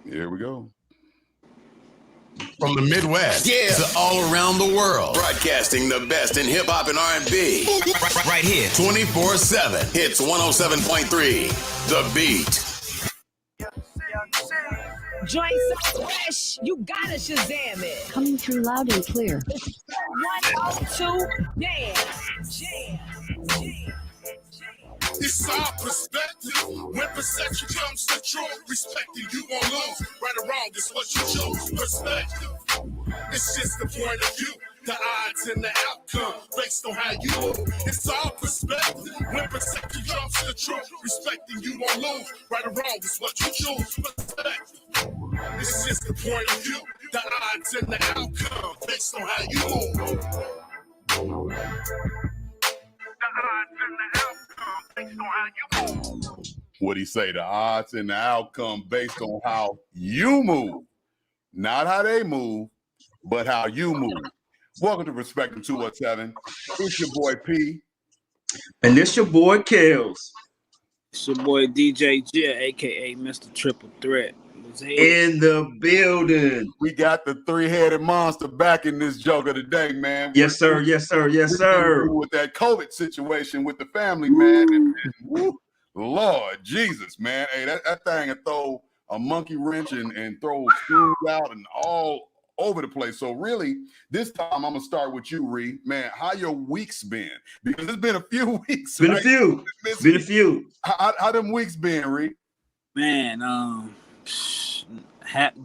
Here we go. From the Midwest to all around the world, broadcasting the best in hip hop and R&B. Right here, 24/7. Hits 107.3. The Beat. Joint so fresh, you gotta Shazam it. Coming through loud and clear. 102, jam. It's our perspective. When perception comes to truth, respecting you won't lose. Right or wrong is what you choose. Perspective. It's just the point of view, the odds and the outcome based on how you move. It's all perspective. When perception comes to truth, respecting you won't lose. Right or wrong is what you choose. Perspective. It's just the point of view, the odds and the outcome based on how you move. What'd he say? The odds and the outcome based on how you move. Not how they move, but how you move. Welcome to Perspective 217. It's your boy P. And this your boy Kels. It's your boy DJ Jill, aka Mr. Triple Threat. In the building. We got the three-headed monster back in this joker today, man. Yes, sir. Yes, sir. Yes, sir. With that COVID situation with the family, man. And Lord Jesus, man. Hey, that thing will throw a monkey wrench and throw screws out and all over the place. So really, this time I'm gonna start with you, Ree. Man, how your weeks been? Because it's been a few weeks. Been a few. How them weeks been, Ree? Man,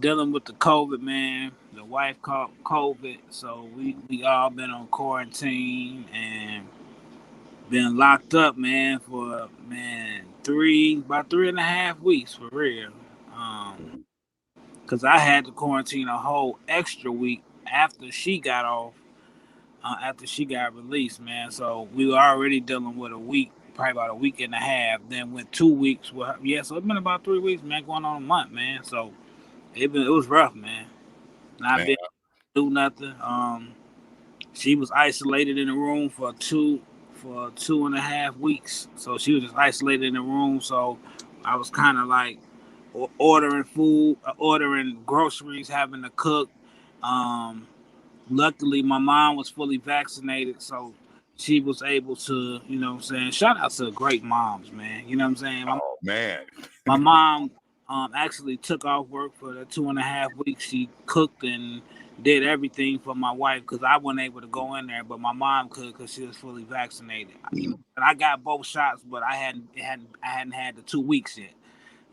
dealing with the COVID, man. The wife caught COVID, so we all been on quarantine and been locked up, man, for about 3.5 weeks for real. Cause I had to quarantine a whole extra week after she got off, after she got released, man. So we were already dealing with a week, probably about a week and a half. Then went 2 weeks. So it's been about 3 weeks, man, going on a month, man. So it was rough, man. Not been able to do nothing. She was isolated in the room for 2.5 weeks. So she was just isolated in the room. So I was kind of like ordering food, ordering groceries, having to cook. Luckily, my mom was fully vaccinated, so she was able to, you know what I'm saying? Shout out to great moms, man. You know what I'm saying? My mom actually took off work for the 2.5 weeks. She cooked and did everything for my wife because I wasn't able to go in there, but my mom could because she was fully vaccinated. And I got both shots, but I hadn't had the 2 weeks yet.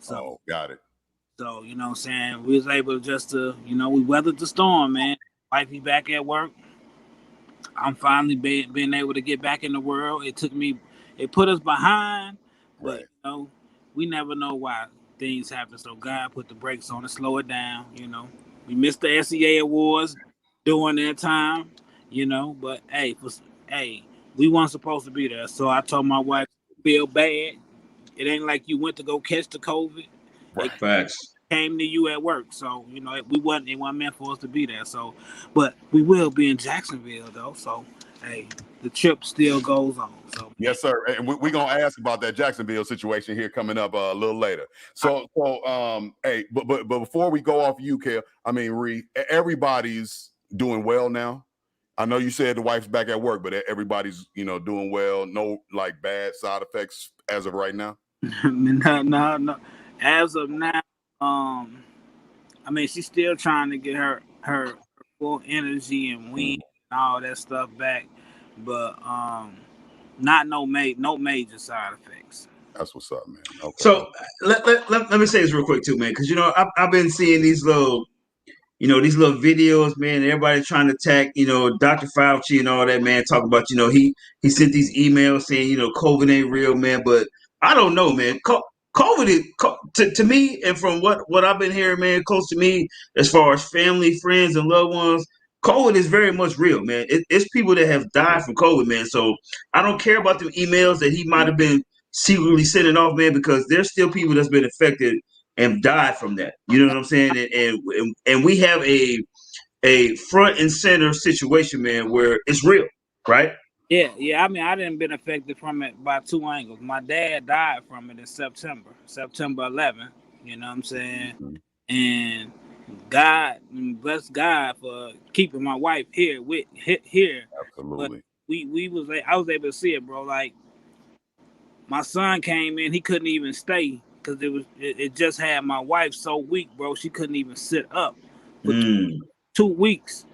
So got it. So, you know what I'm saying? We was able we weathered the storm, man. Wifey back at work. I'm finally being able to get back in the world. It put us behind, but we never know why things happen. So God put the brakes on to slow it down. We missed the SEA awards during that time, but hey, we weren't supposed to be there. So I told my wife, feel bad. It ain't like you went to go catch the COVID. Facts. Came to you at work, so it wasn't meant for us to be there. So, but we will be in Jacksonville though. So, hey, the trip still goes on. So yes, sir. And we're gonna ask about that Jacksonville situation here coming up a little later. So hey, but before we go off you, Kel, Ree, everybody's doing well now. I know you said the wife's back at work, but everybody's doing well. No like bad side effects as of right now. No. As of now, she's still trying to get her full energy and wind and all that stuff back, but not no major side effects. That's what's up, man. Okay. So let me say this real quick too, man, because I've been seeing these little videos, man. Everybody trying to attack, Dr. Fauci and all that, man. Talk about, he sent these emails saying, COVID ain't real, man. But I don't know, man. COVID is to me, and from what I've been hearing, man, close to me, as far as family, friends, and loved ones, COVID is very much real, man. It's people that have died from COVID, man. So I don't care about the emails that he might have been secretly sending off, man, because there's still people that's been affected and died from that. You know what I'm saying? And we have a front and center situation, man, where it's real, right? Yeah. I mean, I didn't been affected from it by two angles. My dad died from it in September 11th. You know what I'm saying? Mhm. And God, bless God for keeping my wife here. But Absolutely. I was able to see it, bro. Like my son came in, he couldn't even stay because it just had my wife so weak, bro. She couldn't even sit up for Mm. 2 weeks.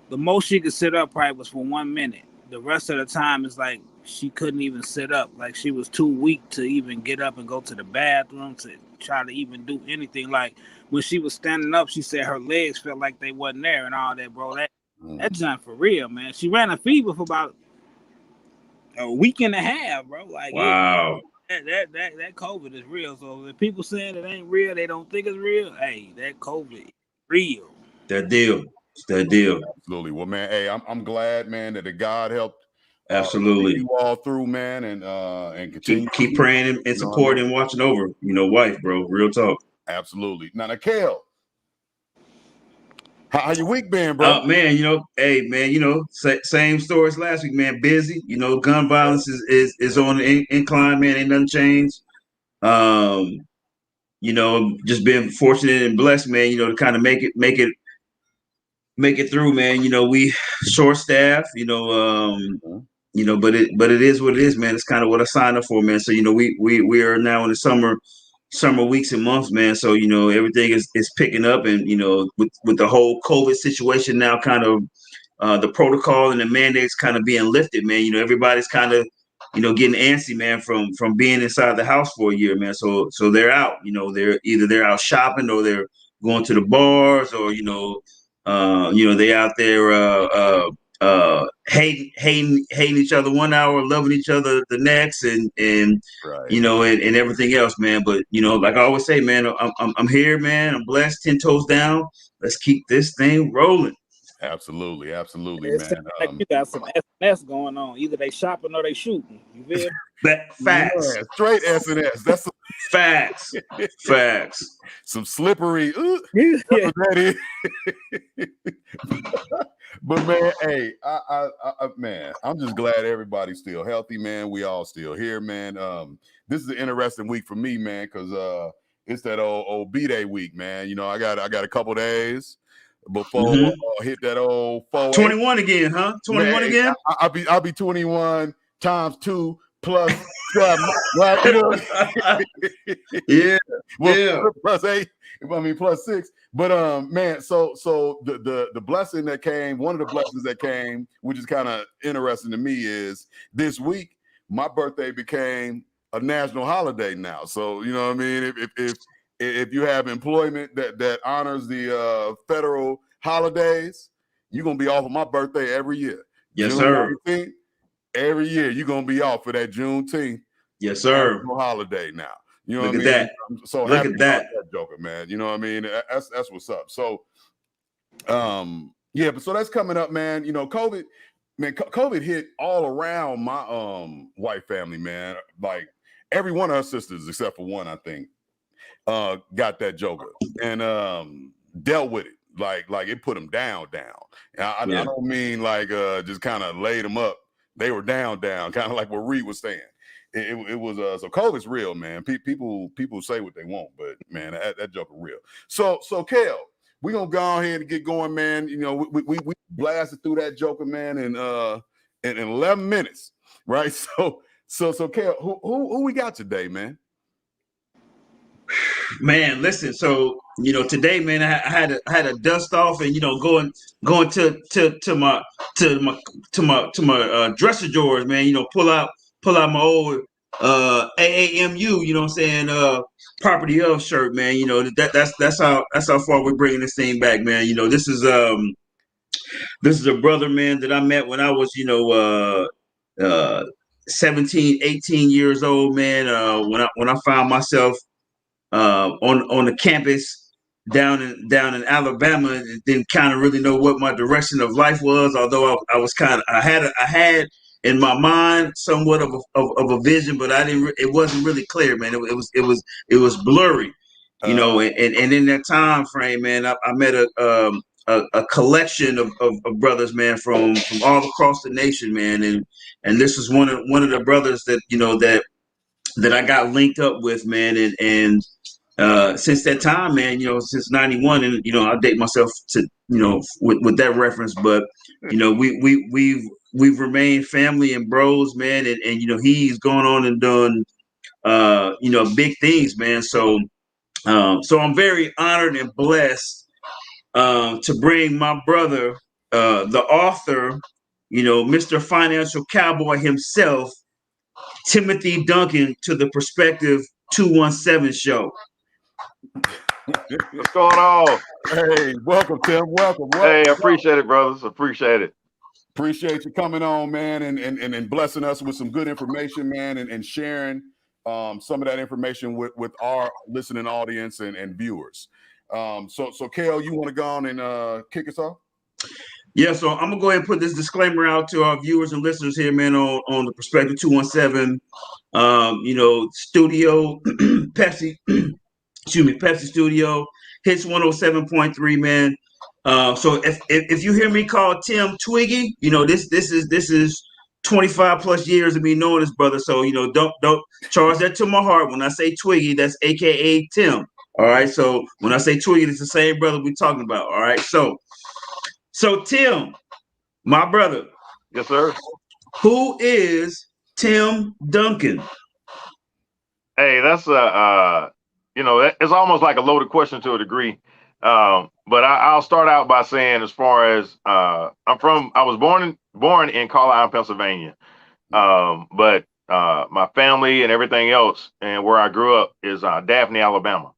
The most she could sit up probably was for 1 minute. The rest of the time is like she couldn't even sit up. Like she was too weak to even get up and go to the bathroom to try to even do anything. Like when she was standing up, she said her legs felt like they wasn't there and all that, bro. That's not for real, man. She ran a fever for about a week and a half, bro. Like Wow. that COVID is real. So if people saying it ain't real, they don't think it's real. Hey, that COVID is real. That deal. It's that deal. Absolutely. Well, man, hey, I'm glad, man, that the God helped see Absolutely. you all through, man, and continue. Keep praying and You know what I mean? supporting and watching over, wife, bro. Real talk. Absolutely. Now, Kale, how your week been, bro? Man, hey, man, same story as last week, man. Busy, gun violence is on the incline, man. Ain't nothing changed. Um, just being fortunate and blessed, man. To kind of make it through, man. We short staff, Mhm. but it is what it is, man. It's kind of what I signed up for, man. So we are now in the summer weeks and months, man. So everything is picking up, and with the whole COVID situation now, kind of the protocol and the mandates kind of being lifted, man. Everybody's kind of getting antsy, man, from being inside the house for a year, man. So they're out. They're out shopping, or they're going to the bars, or they out there hating each other 1 hour, loving each other the next, and Right. and everything else, man. But like I always say, man, I'm here, man. I'm blessed, 10 toes down. Let's keep this thing rolling. Absolutely, It man. sounds like you got some S going on. Either they shopping or they shooting. You feel? Facts, Man, straight S&S. That's facts, facts. some slippery. Yeah. That's what that is. But man, hey, man, I'm just glad everybody's still healthy, man. We all still here, man. This is an interesting week for me, man, because it's that old B-Day week, man. I got a couple days before I hit that old 4-8. 21 again, huh? 21 Man, again? I'll be 21 times 2 plus 7, right? Yeah, Well, yeah. plus 8. I mean, plus 6. But man, so the blessing that came, one of the blessings that came, which is kind of interesting to me, is this week my birthday became a national holiday now. So you know what I mean. If you have employment that honors the federal holidays, you're gonna be off of my birthday every year. Yes, June sir. 19th, every year you're gonna be off for that Juneteenth Yes, sir. national holiday now. You know Look what I at mean? that. I'm so Look happy at about that. that, Joker, man. You know what I mean? That's what's up. So, yeah, but so that's coming up, man. COVID, man, COVID hit all around my white family, man. Like every one of her sisters, except for one, I think, got that Joker and dealt with it. Like it put them down. I Yeah. don't mean like just kind of laid them up. They were down, kind of like what Reed was saying. It was so COVID's real, man. People say what they want, but man, that Joker real. So Kel, we're gonna go ahead and get going, man. We blasted through that Joker, man, in 11 minutes, right? So Kel, who we got today, man? Man, listen. So today, man, I had a dust off, and going to my dresser drawers, man. Pull out my old AAMU. You know what I'm saying? Property of shirt, man. That's how far we're bringing this thing back, man. This is a brother, man, that I met when I was 17, 18 years old, man. When I found myself on the campus down in Alabama, and didn't kind of really know what my direction of life was. Although I was I had in my mind somewhat of a vision, but I didn't. It wasn't really clear, man. It was blurry, and in that time frame, man, I met a collection of brothers, man, from all across the nation, man, and this is one of the brothers that that I got linked up with, man, and since that time, man, since '91, and I date myself to with that reference, but we've remained family and bros, man, and he's gone on and done big things, man. So I'm very honored and blessed to bring my brother, the author, Mr. Financial Cowboy himself, Timothy Duncan, to the Perspective 217 show. What's going on? Hey, welcome, Tim. Welcome. Hey, I appreciate it, brothers. Appreciate it. Appreciate you coming on, man, and blessing us with some good information, man, and sharing some of that information with our listening audience and viewers. So Kale, you want to go on and kick us off? Yeah, so I'm gonna go ahead and put this disclaimer out to our viewers and listeners here, man, on the Perspective 217, studio, Pepsi, Pepsi Studio, hits 107.3, man. So if you hear me call Tim Twiggy, this is 25 plus years of me knowing this brother. So don't charge that to my heart. When I say Twiggy, that's AKA Tim. All right. So when I say Twiggy, it's the same brother we're talking about. All right. So Tim, my brother. Yes, sir. Who is Tim Duncan? Hey, that's it's almost like a loaded question to a degree. But I'll start out by saying, as far as I was born in Carlisle, Pennsylvania. But my family and everything else, and where I grew up, is Daphne, Alabama,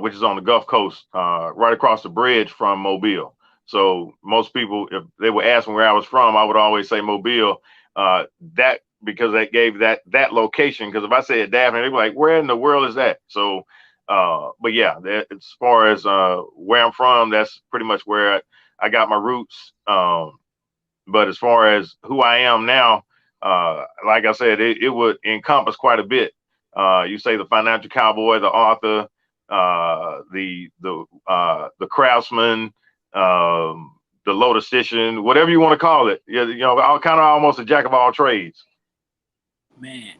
which is on the Gulf Coast, right across the bridge from Mobile. So most people, if they would ask me where I was from, I would always say Mobile. That because they gave that location. Because if I said Daphne, they'd be like, "Where in the world is that?" So, but yeah, as far as where I'm from, that's pretty much where I got my roots. But as far as who I am now, like I said, it would encompass quite a bit. You say the financial cowboy, the author, the craftsman, the logistician, whatever you want to call it. I'm kind of almost a jack of all trades. Man,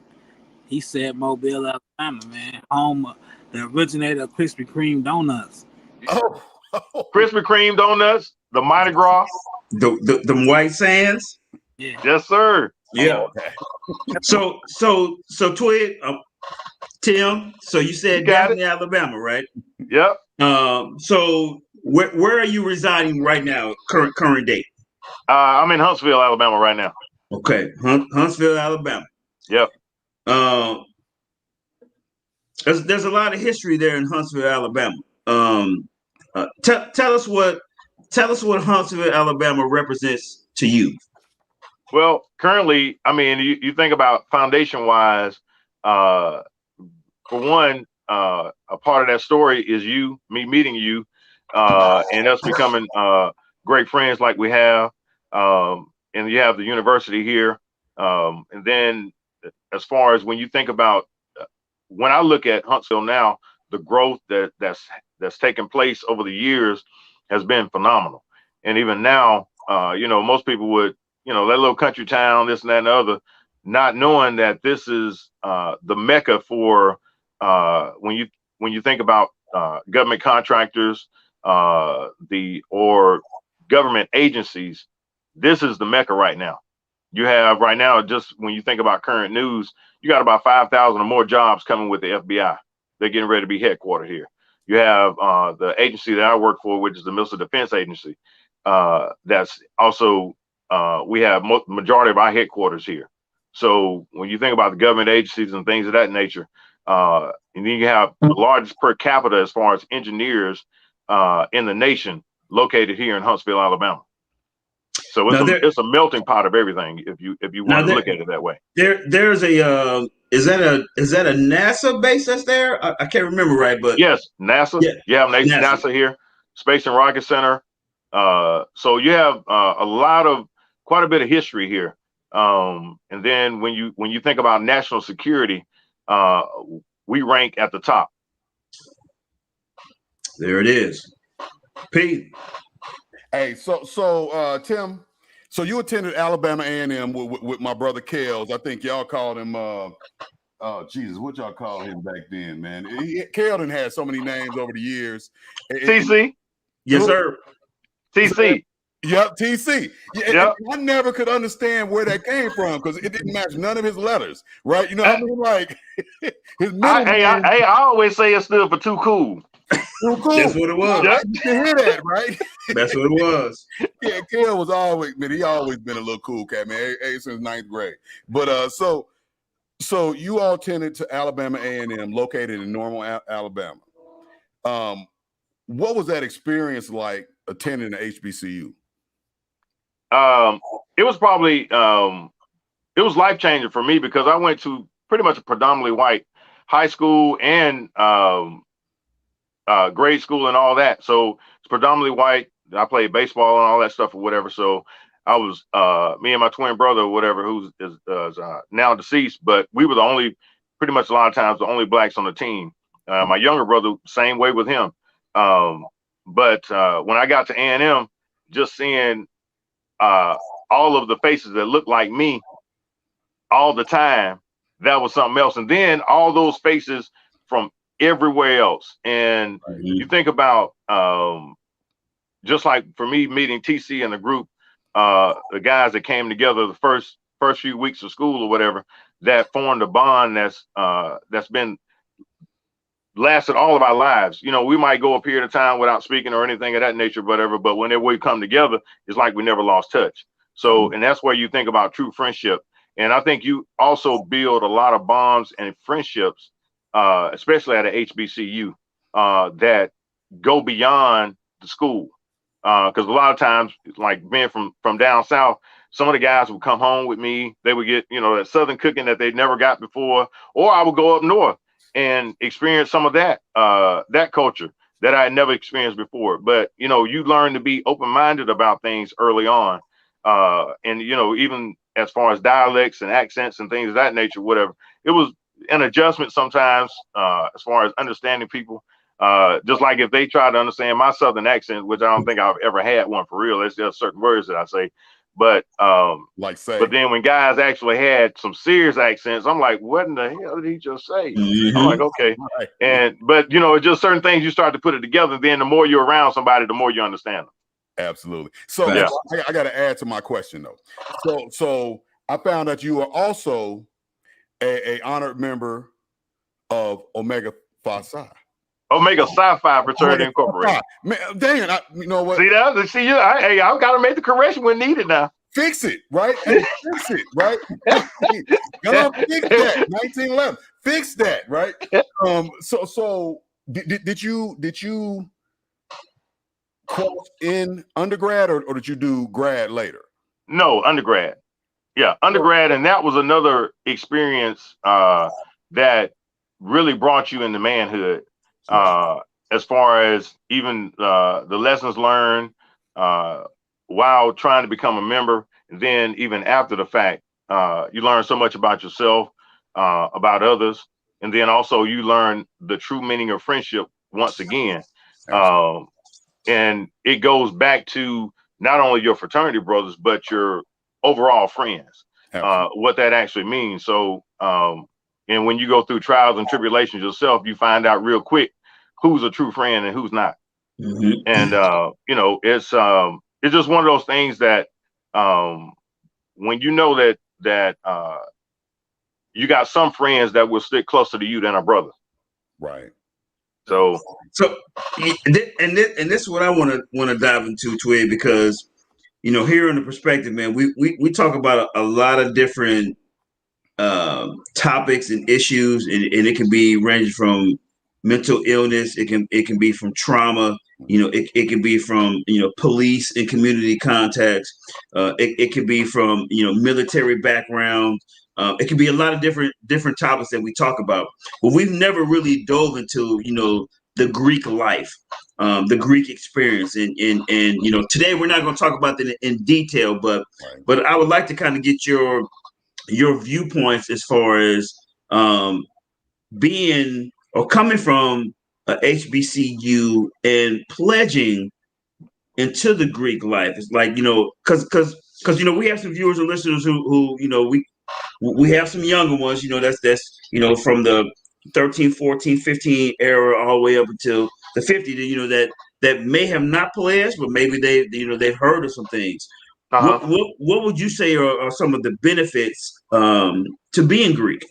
he said Mobile, Alabama, man, home of the originator of Krispy Kreme donuts. Oh, Krispy Kreme donuts, the Mardi Gras, the White Sands. Yeah. Yes, sir. Yeah. okay. So Twig, Tim. So you said Daphne, Alabama, right? Yep. So where are you residing right now? Current date. I'm in Huntsville, Alabama, right now. Okay, Huntsville, Alabama. Yep. There's a lot of history there in Huntsville, Alabama. Tell us what Huntsville, Alabama represents to you. Well, currently, I mean, you think about foundation-wise. For one, a part of that story is me meeting you, and us becoming great friends like we have. And you have the university here. And then as far as when you think about, when I look at Huntsville now, the growth that's taken place over the years has been phenomenal. And even now, most people would, that little country town, this and that and the other, not knowing that this is the mecca for when you think about government contractors, or government agencies. This is the mecca right now. You have right now, just when you think about current news, you got about 5,000 or more jobs coming with the FBI. They're getting ready to be headquartered here. You have the agency that I work for, which is the Missile Defense Agency. That's also, we have majority of our headquarters here. So when you think about the government agencies and things of that nature, and then you have the largest per capita as far as engineers in the nation located here in Huntsville, Alabama. So it's a melting pot of everything if you want to look at it that way. There's a is that a NASA base that's there? I can't remember right, but yes, NASA. Yeah, you have NASA here, Space and Rocket Center. So you have quite a bit of history here. And then when you think about national security, we rank at the top. There it is. Pete. Hey, Tim, so you attended Alabama A&M with my brother Kels. I think y'all called him. Oh Jesus, what y'all call him back then, man? Keldon had so many names over the years. TC, Yes, sir. TC. Yep, TC. Yeah, Yep. I never could understand where that came from because it didn't match none of his letters, right? You know what I mean? Like his middle name. I always say it stood for too cool. Cool. That's what it was. Right? You can hear that, right? That's what it was. Yeah, Kel was always, man. He always been a little cool cat, man, since ninth grade. But so you all tended to Alabama A&M, located in Normal, Alabama. What was that experience like attending the HBCU? It was probably it was life changing for me because I went to pretty much a predominantly white high school and grade school and all that. So it's predominantly white. I played baseball and all that stuff or whatever. So I was me and my twin brother or whatever, who is now deceased, but we were the only, pretty much a lot of times, the only blacks on the team. My younger brother, same way with him. But when I got to A&M, just seeing all of the faces that looked like me all the time, that was something else. And then all those faces from everywhere else. And you think about just like for me meeting TC and the group, the guys that came together the first few weeks of school or whatever, that formed a bond that's been lasted all of our lives. You know, we might go a period of time without speaking or anything of that nature, whatever, but whenever we come together, it's like we never lost touch. So, and that's where you think about true friendship. And I think you also build a lot of bonds and friendships, especially at a HBCU, that go beyond the school. Because a lot of times, like being from down south, some of the guys would come home with me. They would get, you know, that Southern cooking that they'd never got before, or I would go up north and experience some of that culture that I had never experienced before. But, you know, you learn to be open-minded about things early on. And, you know, even as far as dialects and accents and things of that nature, whatever, it was an adjustment sometimes as far as understanding people. Just like if they try to understand my Southern accent, which I don't think I've ever had one for real. It's just certain words that I say. But but then when guys actually had some serious accents, I'm like, what in the hell did he just say? I'm like, okay. But you know, it's just certain things you start to put it together. Then the more you're around somebody, the more you understand them. Absolutely. So yeah. I got to add to my question though. So I found that you are also a honored member of Omega Phi Psi. Omega Sci-Fi Fraternity Incorporated. Man, dang it! You know what? See that? See you. Hey, I've got to make the correction when needed now. Fix it, right? Hey, fix it, right? Gotta fix that. 1911. Fix that, right? So did you cross in undergrad or did you do grad later? No, undergrad. Yeah, undergrad, and that was another experience that really brought you into manhood. As far as even the lessons learned while trying to become a member, and then even after the fact, you learn so much about yourself, about others, and then also you learn the true meaning of friendship once again. And it goes back to not only your fraternity brothers, but your overall friends, what that actually means. So, and when you go through trials and tribulations yourself, you find out real quick who's a true friend and who's not. And you know, it's just one of those things that when you know that you got some friends that will stick closer to you than a brother. Right. So and this is what I want to dive into, Twig, because you know, here in the perspective, man, we talk about a lot of different topics and issues, and it can be ranging from mental illness, it can be from trauma, you know, it can be from, you know, police and community contacts, it can be from, you know, military background, it can be a lot of different topics that we talk about, but we've never really dove into, you know, the Greek life, the Greek experience, and you know, today we're not going to talk about that in detail, but I would like to kind of get your viewpoints as far as being or coming from a HBCU and pledging into the Greek life? It's like, because we have some viewers and listeners who we have some younger ones, that's from the 13, 14, 15 era all the way up until the 50, that may have not pledged, but maybe they've heard of some things. Uh-huh. What would you say are some of the benefits to being Greek?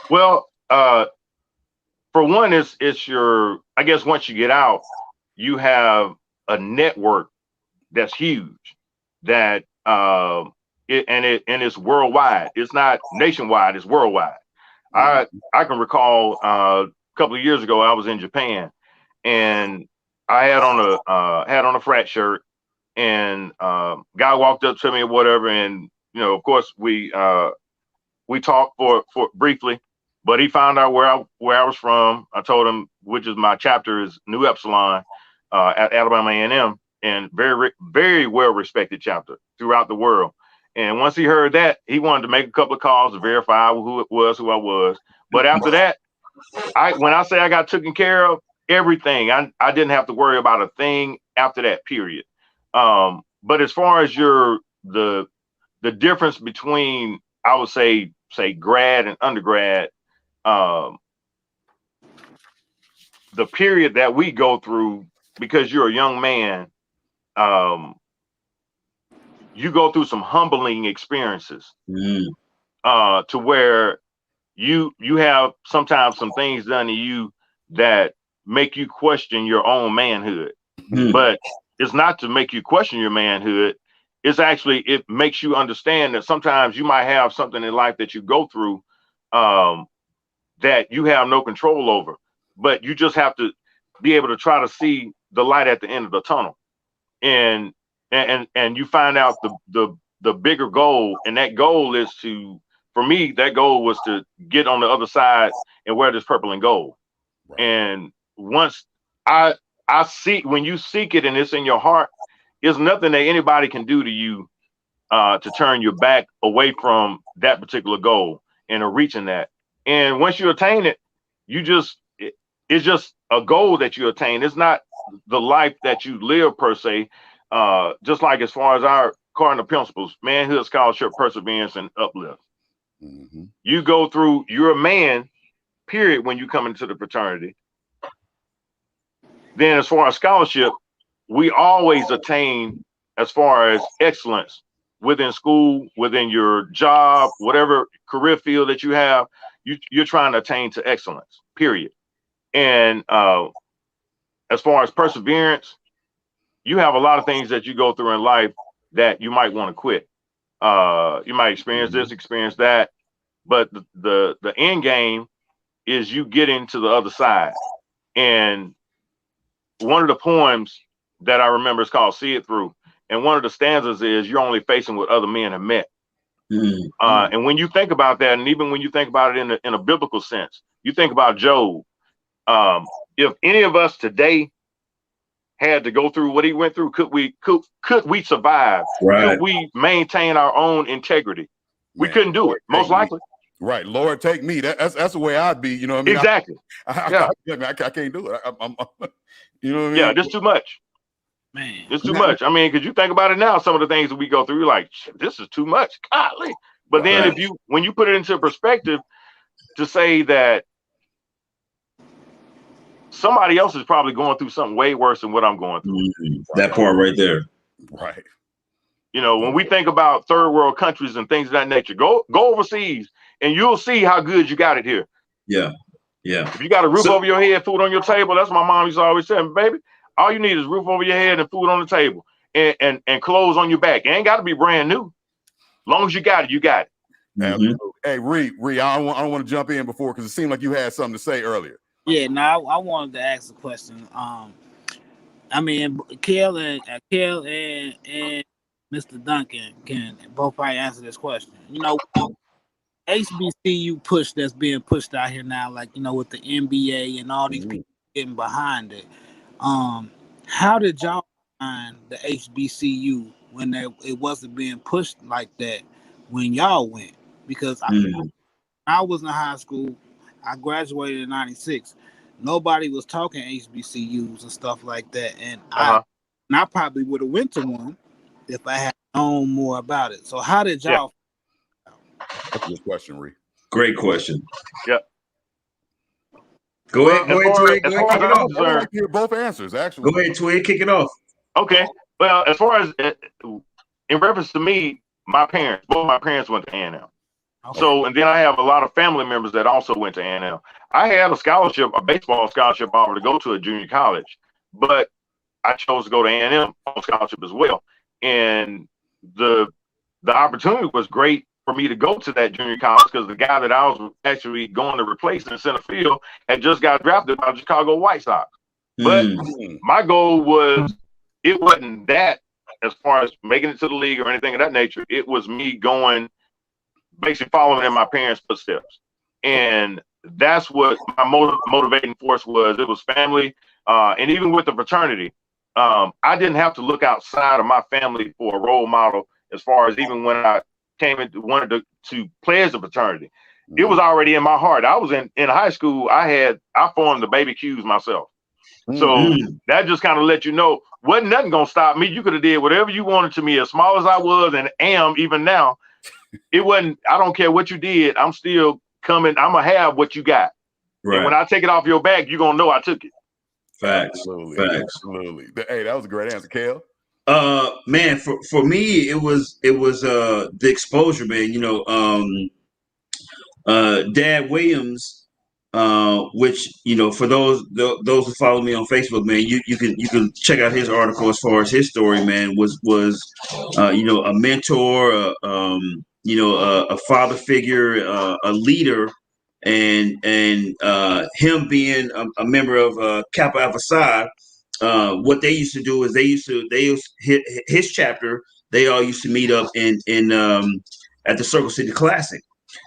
Well, for one, it's your, I guess once you get out, you have a network that's huge that it's worldwide. It's not nationwide, it's worldwide. I can recall a couple of years ago I was in Japan, and I had on a frat shirt, and guy walked up to me or whatever, and of course we talked for briefly, but he found out where I was from. I told him, which is my chapter is New Epsilon at Alabama A&M, and very very well respected chapter throughout the world. And once he heard that, he wanted to make a couple of calls to verify who I was. But after that, when I say I got taken care of, everything, I didn't have to worry about a thing after that period. But as far as the difference between, I would say grad and undergrad, the period that we go through, because you're a young man, you go through some humbling experiences to where you have sometimes some things done to you that make you question your own manhood. But it's not to make you question your manhood. It's actually, it makes you understand that sometimes you might have something in life that you go through that you have no control over, but you just have to be able to try to see the light at the end of the tunnel. And you find out the bigger goal, and that goal is for me, that goal was to get on the other side and wear this purple and gold. Right. And once I see, when you seek it and it's in your heart, there's nothing that anybody can do to you to turn your back away from that particular goal and reaching that. And once you attain it, it's just a goal that you attain. It's not the life that you live per se. Just like as far as our cardinal principles, manhood, scholarship, perseverance, and uplift. Mm-hmm. You go through, you're a man, period, when you come into the fraternity. Then as far as scholarship, we always attain as far as excellence within school, within your job, whatever career field that you have, you're trying to attain to excellence, period. And as far as perseverance, you have a lot of things that you go through in life that you might want to quit. You might experience this, experience that, but the end game is you getting to the other side. And one of the poems that I remember is called "See It Through," and one of the stanzas is, "You're only facing what other men have met." And when you think about that, and even when you think about it in a biblical sense, you think about Job. If any of us today had to go through what he went through, could we survive? Right. Could we maintain our own integrity? We couldn't do it, most likely. Right, Lord, take me. That's the way I'd be. You know what I mean? Exactly. I can't do it. I'm you know what I mean? Yeah, this too much, man. It's too much. I mean, because you think about it now, some of the things that we go through, you're like, this is too much. Golly. But then when you put it into perspective, to say that somebody else is probably going through something way worse than what I'm going through. That part right there. Right. When we think about third world countries and things of that nature, go overseas and you'll see how good you got it here. Yeah. Yeah. If you got a roof over your head, food on your table, that's what my mom used to always say, baby, all you need is roof over your head and food on the table and clothes on your back. It ain't got to be brand new. As long as you got it, you got it. Mm-hmm. Hey, Ree, I don't want to jump in before, because it seemed like you had something to say earlier. Yeah, no, I wanted to ask a question. I mean, Kel and Mr. Duncan can both probably answer this question. HBCU push that's being pushed out here now, like, with the NBA and all these people getting behind it. How did y'all find the HBCU when it wasn't being pushed like that when y'all went? Because I was in high school. I graduated in '96. Nobody was talking HBCUs and stuff like that. And and I probably would have went to one if I had known more about it. So how did y'all? That's a good question, Ree. Great question. Yeah. Go ahead, Twig. As far as I'm I would concerned, like to hear both answers, actually. Go ahead, Twig. Kick it off. okay. Well, as far as in reference to me, both my parents went to A&M. Okay. So, and then I have a lot of family members that also went to A&M. I had a baseball scholarship offer to go to a junior college, but I chose to go to A&M on scholarship as well. And the opportunity was great for me to go to that junior college because the guy that I was actually going to replace in center field had just got drafted by the Chicago White Sox. But my goal was, it wasn't that as far as making it to the league or anything of that nature. It was me going, basically following in my parents' footsteps. And that's what my motivating force was. It was family. And even with the fraternity, I didn't have to look outside of my family for a role model as far as even when I wanted to play as a fraternity. It was already in my heart. I was in high school. I formed the baby Qs myself. So that just kind of let you know, wasn't nothing going to stop me. You could have did whatever you wanted to me, as small as I was and am even now. It wasn't, I don't care what you did. I'm still coming. I'm going to have what you got. Right. And when I take it off your back, you're going to know I took it. Facts. Absolutely. Hey, that was a great answer, Kale. Man, for me, it was the exposure, man. You know, Dad Williams, which, you know, for those who follow me on Facebook, man, you can check out his article as far as his story, man. Was you know, a mentor, you know, a father figure, a leader, and him being a member of Kappa Alpha Psi. What they used to do is his chapter. They all used to meet up in at the Circle City Classic.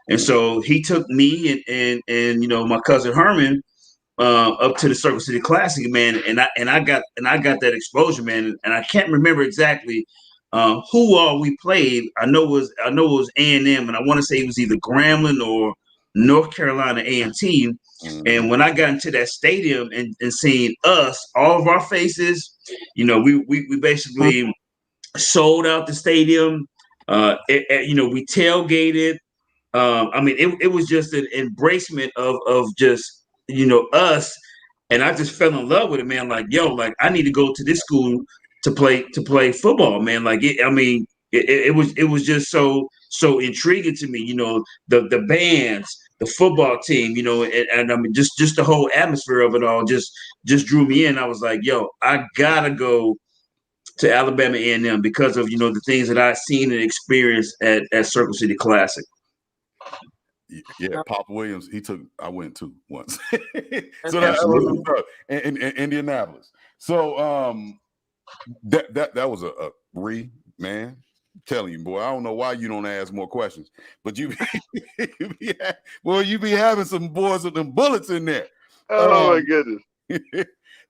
And so he took me and you know, my cousin Herman up to the Circle City Classic, man, and I got that exposure, man, and I can't remember exactly who all we played. I know it was A&M, and I want to say it was either Grambling or North Carolina A&T. And when I got into that stadium and seeing us, all of our faces, you know, we basically sold out the stadium. You know, we tailgated. I mean, it was just an embracement of just, you know, us, and I just fell in love with it, man. Like, yo, like I need to go to this school to play football, man. Like, it was just so intriguing to me, you know, the bands, the football team, you know, and I mean, just the whole atmosphere of it all just drew me in. I was like, yo, I gotta go to Alabama A&M because of, you know, the things that I've seen and experienced at Circle City Classic. Yeah, Papa Williams. I went to once. So that was in Indianapolis. So that was a man. I'm telling you, boy, I don't know why you don't ask more questions, but you be having some boys with them bullets in there. Oh my goodness.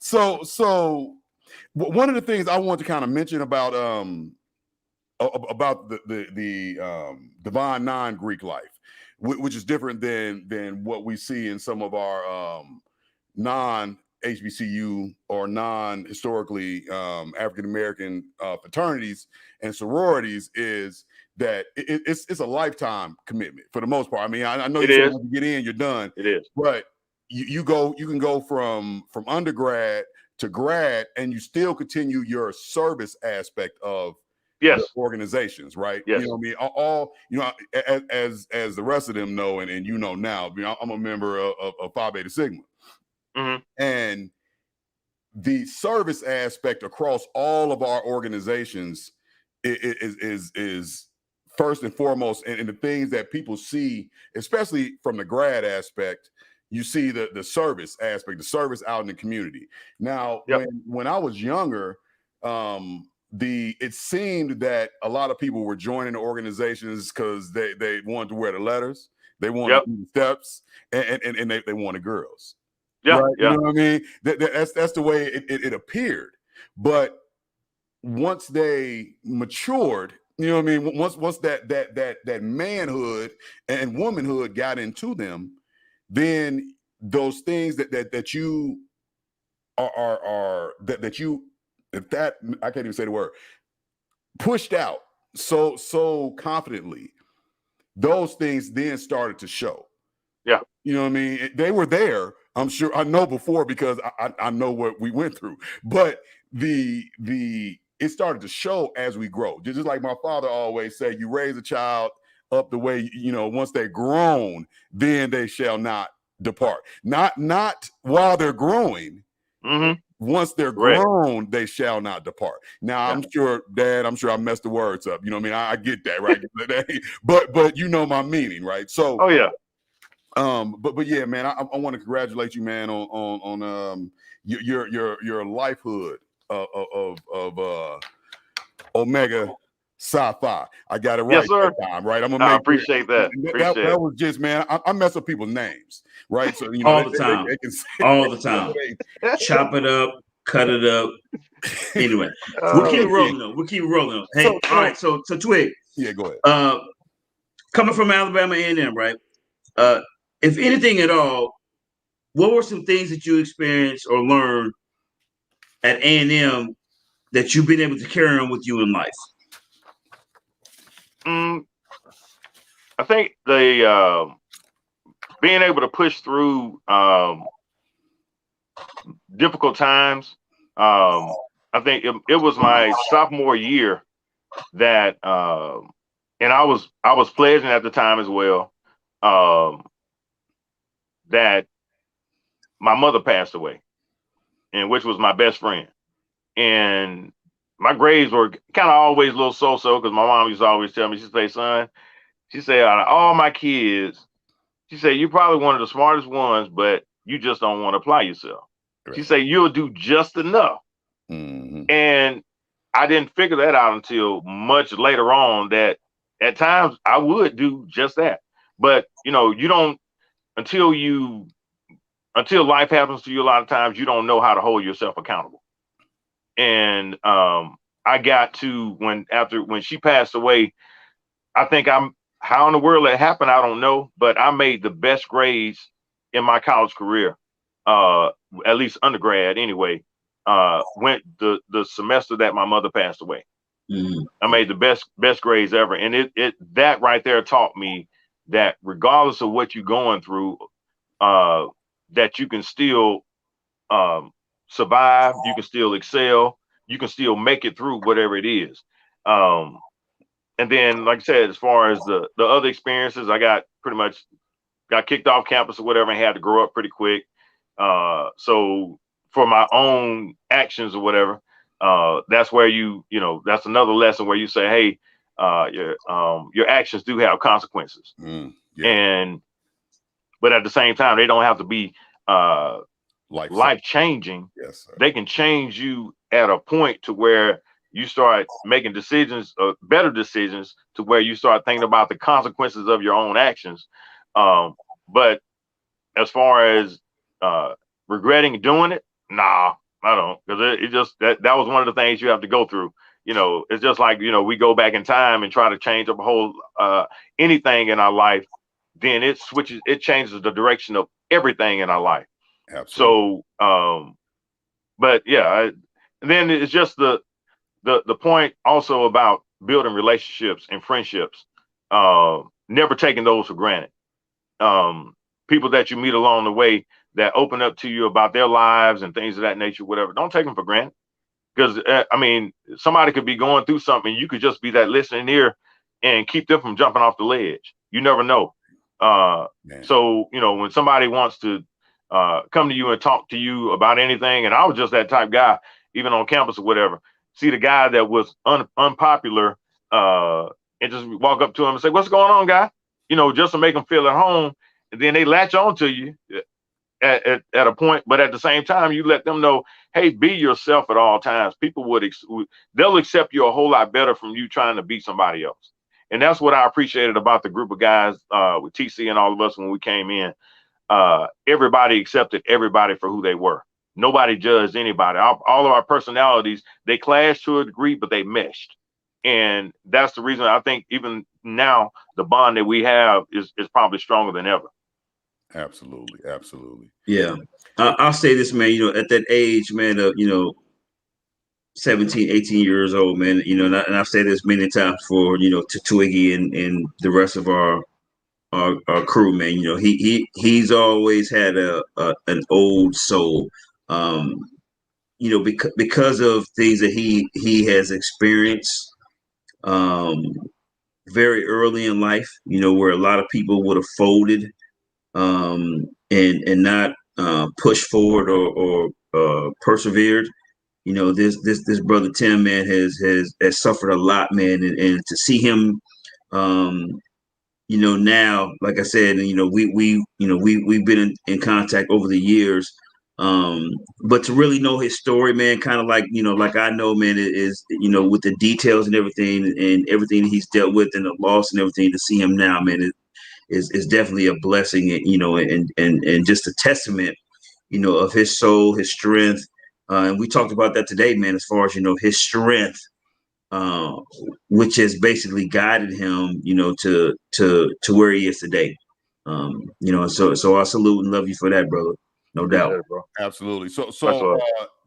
So one of the things I want to kind of mention about the divine non-Greek life, which is different than what we see in some of our non-HBCU or non-historically African-American fraternities and sororities, is that it's a lifetime commitment for the most part. I mean, I know you once you get in, you're done. It is. But you can go from undergrad to grad, and you still continue your service aspect of organizations, right? Yes. You know what I mean? All you know, as the rest of them know, and you know now, you know, I'm a member of Phi Beta Sigma. And the service aspect across all of our organizations is first and foremost, and the things that people see, especially from the grad aspect, you see the service aspect, the service out in the community. Now, when I was younger, it seemed that a lot of people were joining the organizations because they wanted to wear the letters, they wanted to do the steps, and they wanted girls. Yeah, right? You know what I mean? That's the way it appeared. But once they matured, you know what I mean? Once that manhood and womanhood got into them, then those things that you are that you that I can't even say the word, pushed out so confidently, those things then started to show. Yeah. You know what I mean? They were there. I'm sure I know before because I know what we went through. But it started to show as we grow. Just like my father always said, you raise a child up the way, once they're grown, then they shall not depart. Not while they're growing. Mm-hmm. Once they're grown, they shall not depart. Now, I'm sure, Dad, I messed the words up. You know what I mean? I get that, right? but you know my meaning, right? So, oh yeah. But yeah, man, I want to congratulate you, man, on your lifehood of Omega Sci-Fi. I got it right, yes, sir. that time, right? I'm gonna I make appreciate that. That was just, man. I mess up people's names, right? So all the time, they can say, all the time. Chop it up, cut it up. Anyway, we'll keep rolling though. We'll keep rolling. Hey, all right. So Twig. Yeah, go ahead. Coming from Alabama A&M, right? If anything at all, what were some things that you experienced or learned at A&M that you've been able to carry on with you in life? I think the being able to push through difficult times. I think it was my sophomore year that, and I was pledging at the time as well, that my mother passed away, and which was my best friend. And my grades were kind of always a little so-so because my mom used to always tell me, she'd say, son, she said, out of all my kids, she said, you're probably one of the smartest ones, but you just don't want to apply yourself. Right. She said, you'll do just enough. Mm-hmm. And I didn't figure that out until much later on, that at times I would do just that. But, you don't, until life happens to you, a lot of times you don't know how to hold yourself accountable. And I got to when she passed away, I think how in the world it happened, I don't know, but I made the best grades in my college career, at least undergrad anyway. Went the semester that my mother passed away. Mm-hmm. I made the best grades ever, and it that right there taught me that regardless of what you're going through, that you can still survive, you can still excel, you can still make it through whatever it is. And then, like I said, as far as the other experiences, I got kicked off campus or whatever and had to grow up pretty quick. So for my own actions or whatever, that's where that's another lesson where you say, hey, your actions do have consequences. But at the same time, they don't have to be life changing. Yes, sir. They can change you at a point to where you start making decisions, better decisions, to where you start thinking about the consequences of your own actions. But as far as regretting doing it, nah, I don't, because it just that was one of the things you have to go through. It's just like, we go back in time and try to change up a whole anything in our life, then it changes the direction of everything in our life. Absolutely. So, but yeah, and then it's just the point also about building relationships and friendships, never taking those for granted. People that you meet along the way that open up to you about their lives and things of that nature, whatever, don't take them for granted. Because, somebody could be going through something. You could just be that listening ear and keep them from jumping off the ledge. You never know. So, when somebody wants to come to you and talk to you about anything, and I was just that type guy, even on campus or whatever, see the guy that was unpopular and just walk up to him and say, what's going on, guy? Just to make them feel at home. And then they latch on to you at a point. But at the same time, you let them know, hey, be yourself at all times. People they'll accept you a whole lot better from you trying to be somebody else. And that's what I appreciated about the group of guys with TC and all of us when we came in. Everybody accepted everybody for who they were. Nobody judged anybody. All of our personalities, they clashed to a degree, but they meshed. And that's the reason I think even now the bond that we have is probably stronger than ever. Absolutely. Absolutely. Yeah. I'll say this, man, at that age, man, 17, 18 years old, man. And I've said this many times before, to Twiggy and the rest of our crew, man. He's always had an old soul. Um, because of things that he has experienced um, very early in life, where a lot of people would have folded and not pushed forward or persevered. This brother Tim, man, has suffered a lot, man, and to see him um, now, like I said, we've been in contact over the years. But to really know his story, man, kind of like, like I know, man, is, with the details and everything he's dealt with and the loss and everything, to see him now, man, is definitely a blessing, and just a testament, of his soul, his strength. And we talked about that today, man, as far as, his strength, uh, which has basically guided him, to where he is today. So I salute and love you for that, brother. No doubt. Bro. Absolutely. So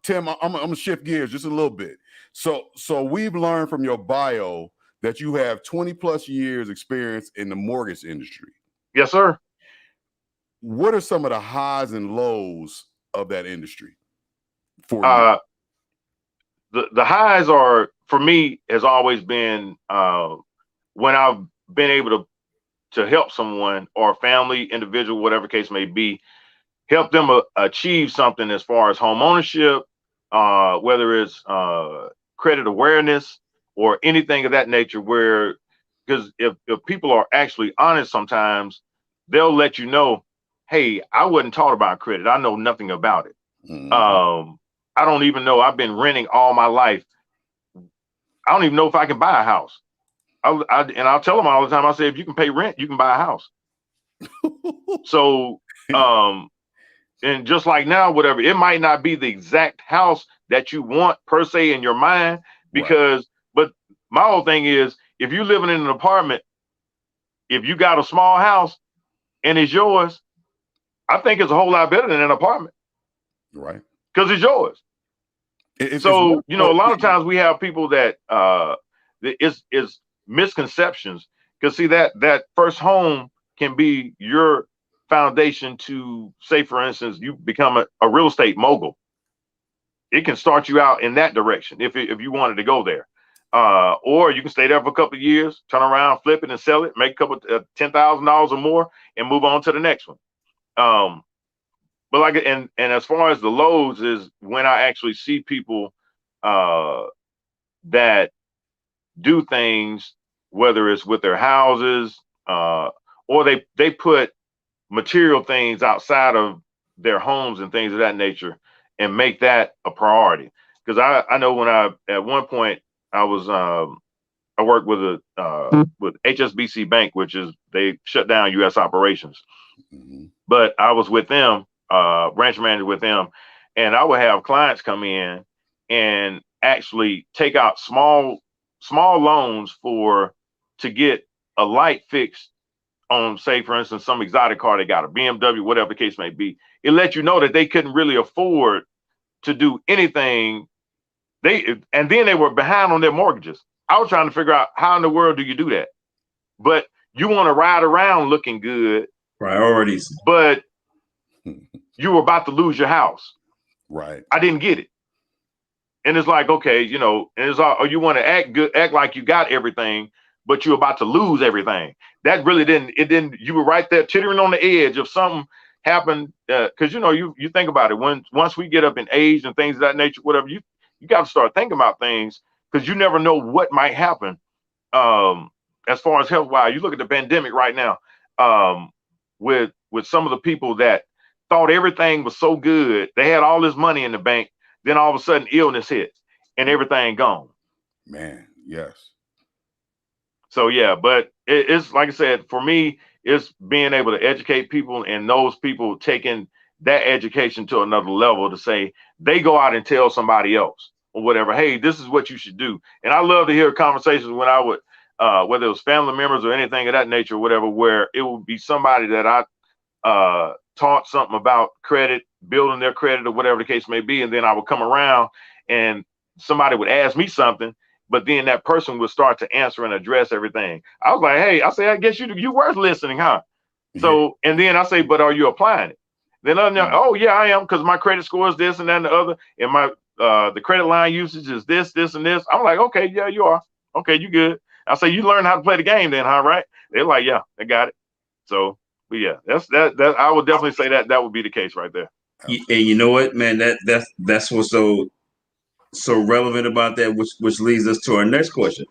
Tim, I'm gonna shift gears just a little bit. So we've learned from your bio that you have 20 plus years experience in the mortgage industry. Yes, sir. What are some of the highs and lows of that industry for you? The highs are, for me, has always been when I've been able to help someone or family, individual, whatever case may be, help them achieve something as far as home ownership, whether it's credit awareness or anything of that nature, where, because if people are actually honest, sometimes they'll let you know, hey, I wasn't taught about credit. I know nothing about it. Mm-hmm. I don't even know. I've been renting all my life. I don't even know if I can buy a house. I'll tell them all the time. I say, if you can pay rent, you can buy a house. So, and just like now, whatever, it might not be the exact house that you want per se in your mind, because, but my whole thing is, if you're living in an apartment, if you got a small house and it's yours, I think it's a whole lot better than an apartment. Right. Because it's yours. So, a lot of times we have people that is misconceptions, because see, that first home can be your foundation to, say, for instance, you become a real estate mogul. It can start you out in that direction if you wanted to go there. Or you can stay there for a couple of years, turn around, flip it and sell it, make a couple $10,000 or more and move on to the next one. But like, and as far as the lows is when I actually see people that do things, whether it's with their houses or they put material things outside of their homes and things of that nature and make that a priority. Because I know when at one point I was I worked with with HSBC Bank, which is, they shut down U.S. operations. Mm-hmm. But I was with them, branch manager with them, and I would have clients come in and actually take out small loans to get a light fixed on, say, for instance, some exotic car they got, a BMW, whatever the case may be. It let you know that they couldn't really afford to do anything. And then they were behind on their mortgages. I was trying to figure out, how in the world do you do that? But you want to ride around looking good. Priorities. But you were about to lose your house. Right. I didn't get it. And it's like, okay, and it's all, or you want to act good, act like you got everything, but you're about to lose everything. That really didn't, you were right there teetering on the edge of something happened. Cause you think about it, once we get up in age and things of that nature, whatever, you got to start thinking about things, because you never know what might happen. As far as health wise, you look at the pandemic right now, with some of the people that thought everything was so good, they had all this money in the bank, then all of a sudden illness hit and everything gone. Man, yes. So yeah, but it's like I said, for me, it's being able to educate people, and those people taking that education to another level to say, they go out and tell somebody else or whatever, hey, this is what you should do. And I love to hear conversations when I would, whether it was family members or anything of that nature, whatever, where it would be somebody that I taught something about credit, building their credit or whatever the case may be. And then I would come around and somebody would ask me something, but then that person would start to answer and address everything. I was like, hey, I say, I guess you worth listening, huh? So, and then I say, but are you applying it? Then oh yeah, I am, because my credit score is this and that and the other, and my the credit line usage is this, this, and this. I'm like, okay, yeah, you are. Okay, you good. I say, you learn how to play the game then, huh? Right? They're like, yeah, they got it. So, but yeah, that I would definitely say that would be the case right there. And you know what, man, that's what's so relevant about that, which leads us to our next question.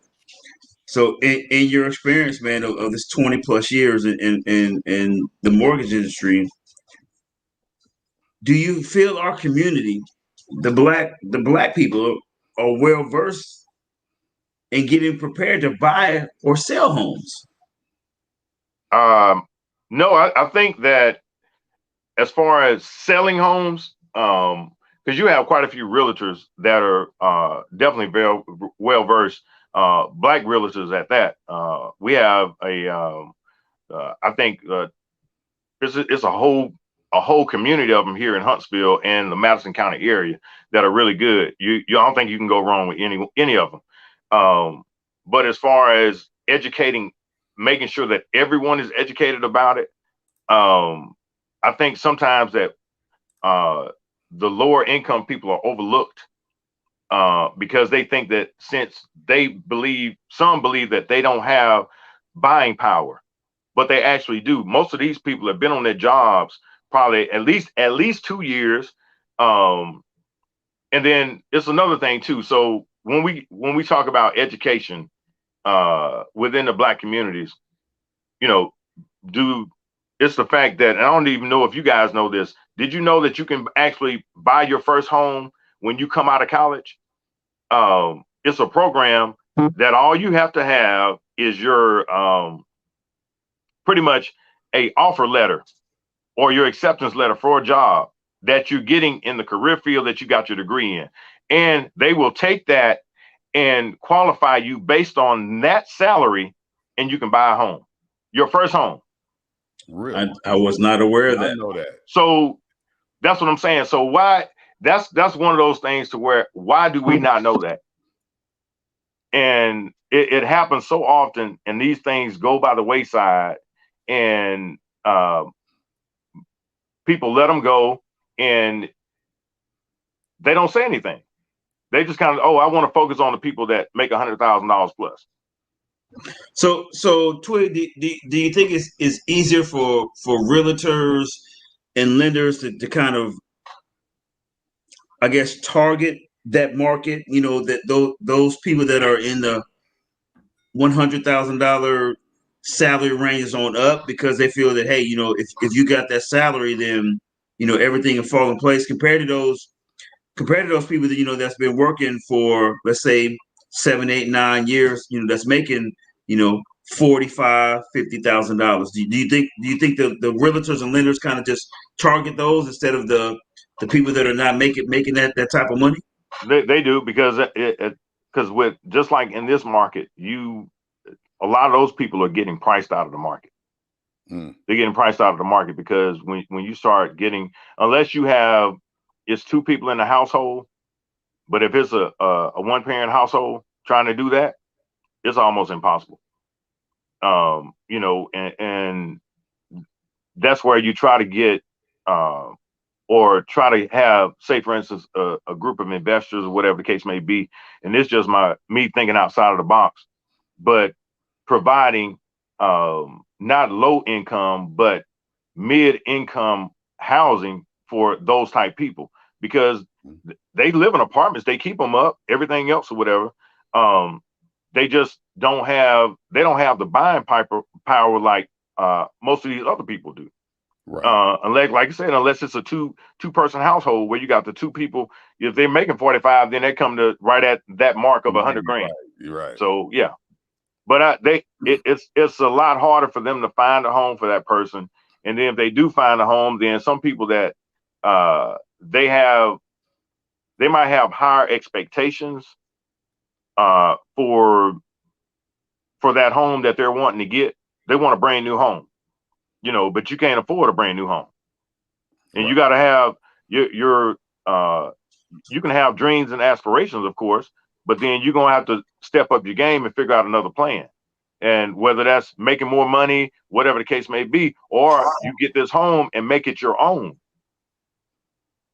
So, in your experience, man, of this 20 plus years in the mortgage industry, do you feel our community, the black people, are well versed in getting prepared to buy or sell homes? No, I think that as far as selling homes, because you have quite a few realtors that are definitely very well versed, black realtors at that. We have I think it's a whole community of them here in Huntsville and the Madison County area that are really good. You don't think you can go wrong with any of them. But as far as educating, making sure that everyone is educated about it, I think sometimes that the lower income people are overlooked because they think that since some believe that they don't have buying power, but they actually do. Most of these people have been on their jobs probably at least 2 years. And then it's another thing too. So when we talk about education within the black communities, it's the fact that, and I don't even know if you guys know this. Did you know that you can actually buy your first home when you come out of college? It's a program that all you have to have is your pretty much a offer letter or your acceptance letter for a job that you're getting in the career field that you got your degree in. And they will take that and qualify you based on that salary, and you can buy a home, your first home. Really? I was not aware of that. I know that. So that's what I'm saying. So why that's one of those things to where, why do we not know that? And it happens so often, and these things go by the wayside, and people let them go, and they don't say anything. They just kind of, I want to focus on the people that make $100,000 plus. So Twig, do you think it's easier for realtors and lenders to kind of, I guess, target that market? That those people that are in the $100,000 salary ranges on up, because they feel that, hey, if you got that salary, then everything will fall in place, compared to those people that that's been working for, let's say, 7, 8, 9 years, that's making $45,000-$50,000. Do you think the realtors and lenders kind of just target those instead of the people that are not making that type of money? They do, because with, just like in this market, a lot of those people are getting priced out of the market. They're getting priced out of the market because when you start getting, unless you have, it's 2 people in the household, but if it's a one parent household trying to do that, it's almost impossible. And that's where you try to get, or try to have, say, for instance, a group of investors or whatever the case may be. And it's just me thinking outside of the box, but providing not low income, but mid income housing for those type people, because they live in apartments, they keep them up, everything else or whatever. They just don't have the buying power like most of these other people do. Right. Unless, like I said, unless it's a two person household where you got the 2 people, if they're making 45, then they come to right at that mark of $100,000. Right. You're right. So yeah, but it's a lot harder for them to find a home for that person. And then if they do find a home, then some people that they might have higher expectations for that home that they're wanting to get. They want a brand new home, but you can't afford a brand new home, and right. You got to have you can have dreams and aspirations, of course, but then you're gonna have to step up your game and figure out another plan. And whether that's making more money, whatever the case may be, or you get this home and make it your own.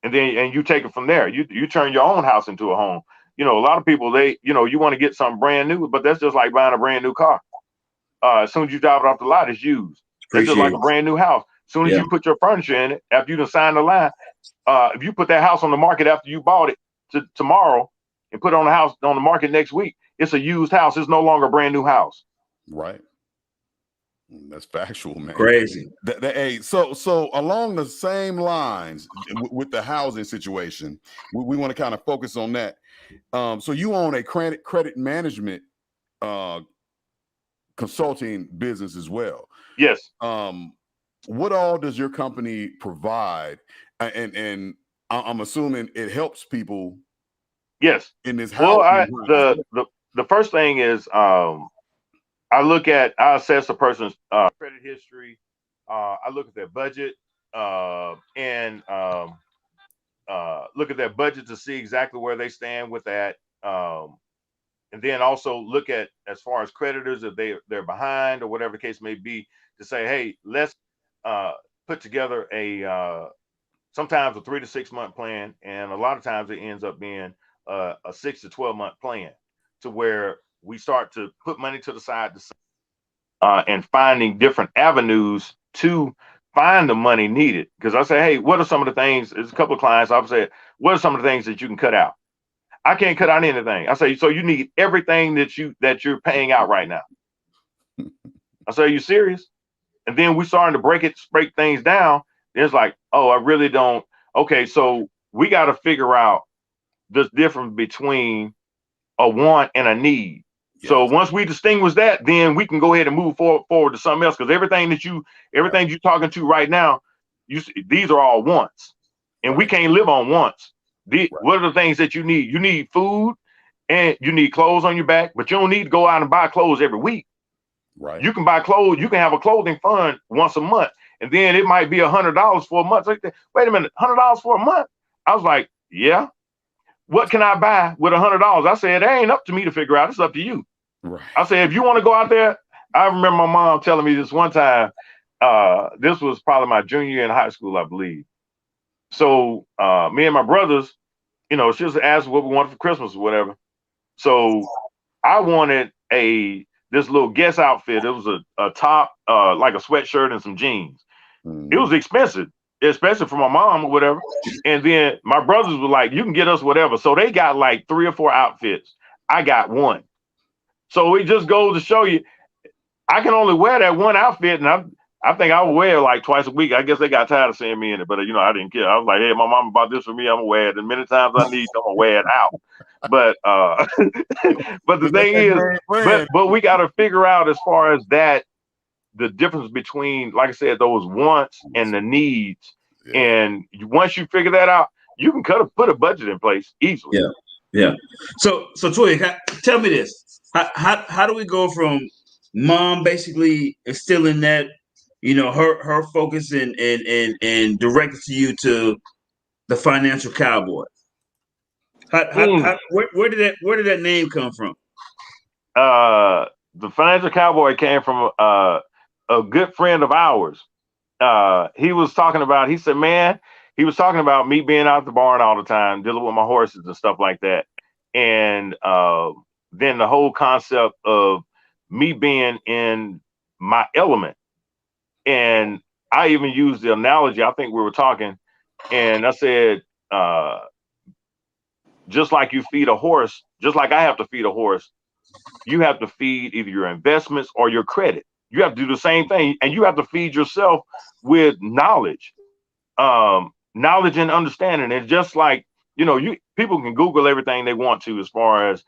And then you take it from there. You turn your own house into a home. You know, a lot of people, you want to get something brand new, but that's just like buying a brand new car. As soon as you drive it off the lot, it's used. It's just like a brand new house. As soon as you put your furniture in it, after you done signed the line, if you put that house on the market after you bought it tomorrow and put it on the market next week, it's a used house. It's no longer a brand new house. Right. That's factual, man. Crazy. Hey, so along the same lines with the housing situation, we want to kind of focus on that. So you own a credit management consulting business as well. Yes. What all does your company provide? And I'm assuming it helps people. Yes. In this house. Well, the first thing is I assess a person's credit history. I look at their budget and look at their budget to see exactly where they stand with that. And then also look at, as far as creditors, if they're behind or whatever the case may be, to say, hey, let's put together sometimes a 3 to 6 month plan. And a lot of times it ends up being a 6 to 12 month plan, to where we start to put money to the side and finding different avenues to find the money needed. Because I say, hey, what are some of the things? There's a couple of clients I've said, what are some of the things that you can cut out? I can't cut out anything. I say, so you need everything that you're paying out right now. I say, are you serious? And then we starting to break things down. It's like, oh, I really don't. Okay, so we got to figure out the difference between a want and a need. Yes. So once we distinguish that, then we can go ahead and move forward to something else. Because everything you're talking to right now, these are all wants, and we can't live on wants. What are the things that you need? You need food and you need clothes on your back, but you don't need to go out and buy clothes every week. Right. You can buy clothes. You can have a clothing fund once a month, and then it might be $100 for a month. Like, wait a minute, $100 for a month? I was like, yeah. What can I buy with $100? I said, it ain't up to me to figure out. It's up to you. Right. I said, if you want to go out there, I remember my mom telling me this one time. This was probably my junior year in high school, I believe. So me and my brothers, she was asked what we wanted for Christmas or whatever. So I wanted this little Guess outfit. It was a top, like a sweatshirt and some jeans. It was expensive, especially for my mom or whatever. And then my brothers were like, you can get us whatever. So they got like 3 or 4 outfits. I got one. So it just goes to show you, I can only wear that one outfit. And I think I would wear it like twice a week. I guess they got tired of seeing me in it, but I didn't care. I was like, hey, my mom bought this for me. I'm gonna wear it. And many times I need, I'm gonna wear it out. But but the thing is, but we got to figure out, as far as that, the difference between, like I said, those wants and the needs. Yeah. And once you figure that out, you can put a budget in place easily. Yeah. Yeah. So Troy, tell me this. How do we go from mom basically instilling that, her focus and directed to you, to the financial cowboy? Where did that name come from? The financial cowboy came from a good friend of ours. He was talking about me being out the barn all the time, dealing with my horses and stuff like that. And then the whole concept of me being in my element. And I even used the analogy, I think we were talking, and I said, just like you feed a horse, just like I have to feed a horse, you have to feed either your investments or your credit. You have to do the same thing, and you have to feed yourself with knowledge, knowledge and understanding. And just like, people can Google everything they want to, as far as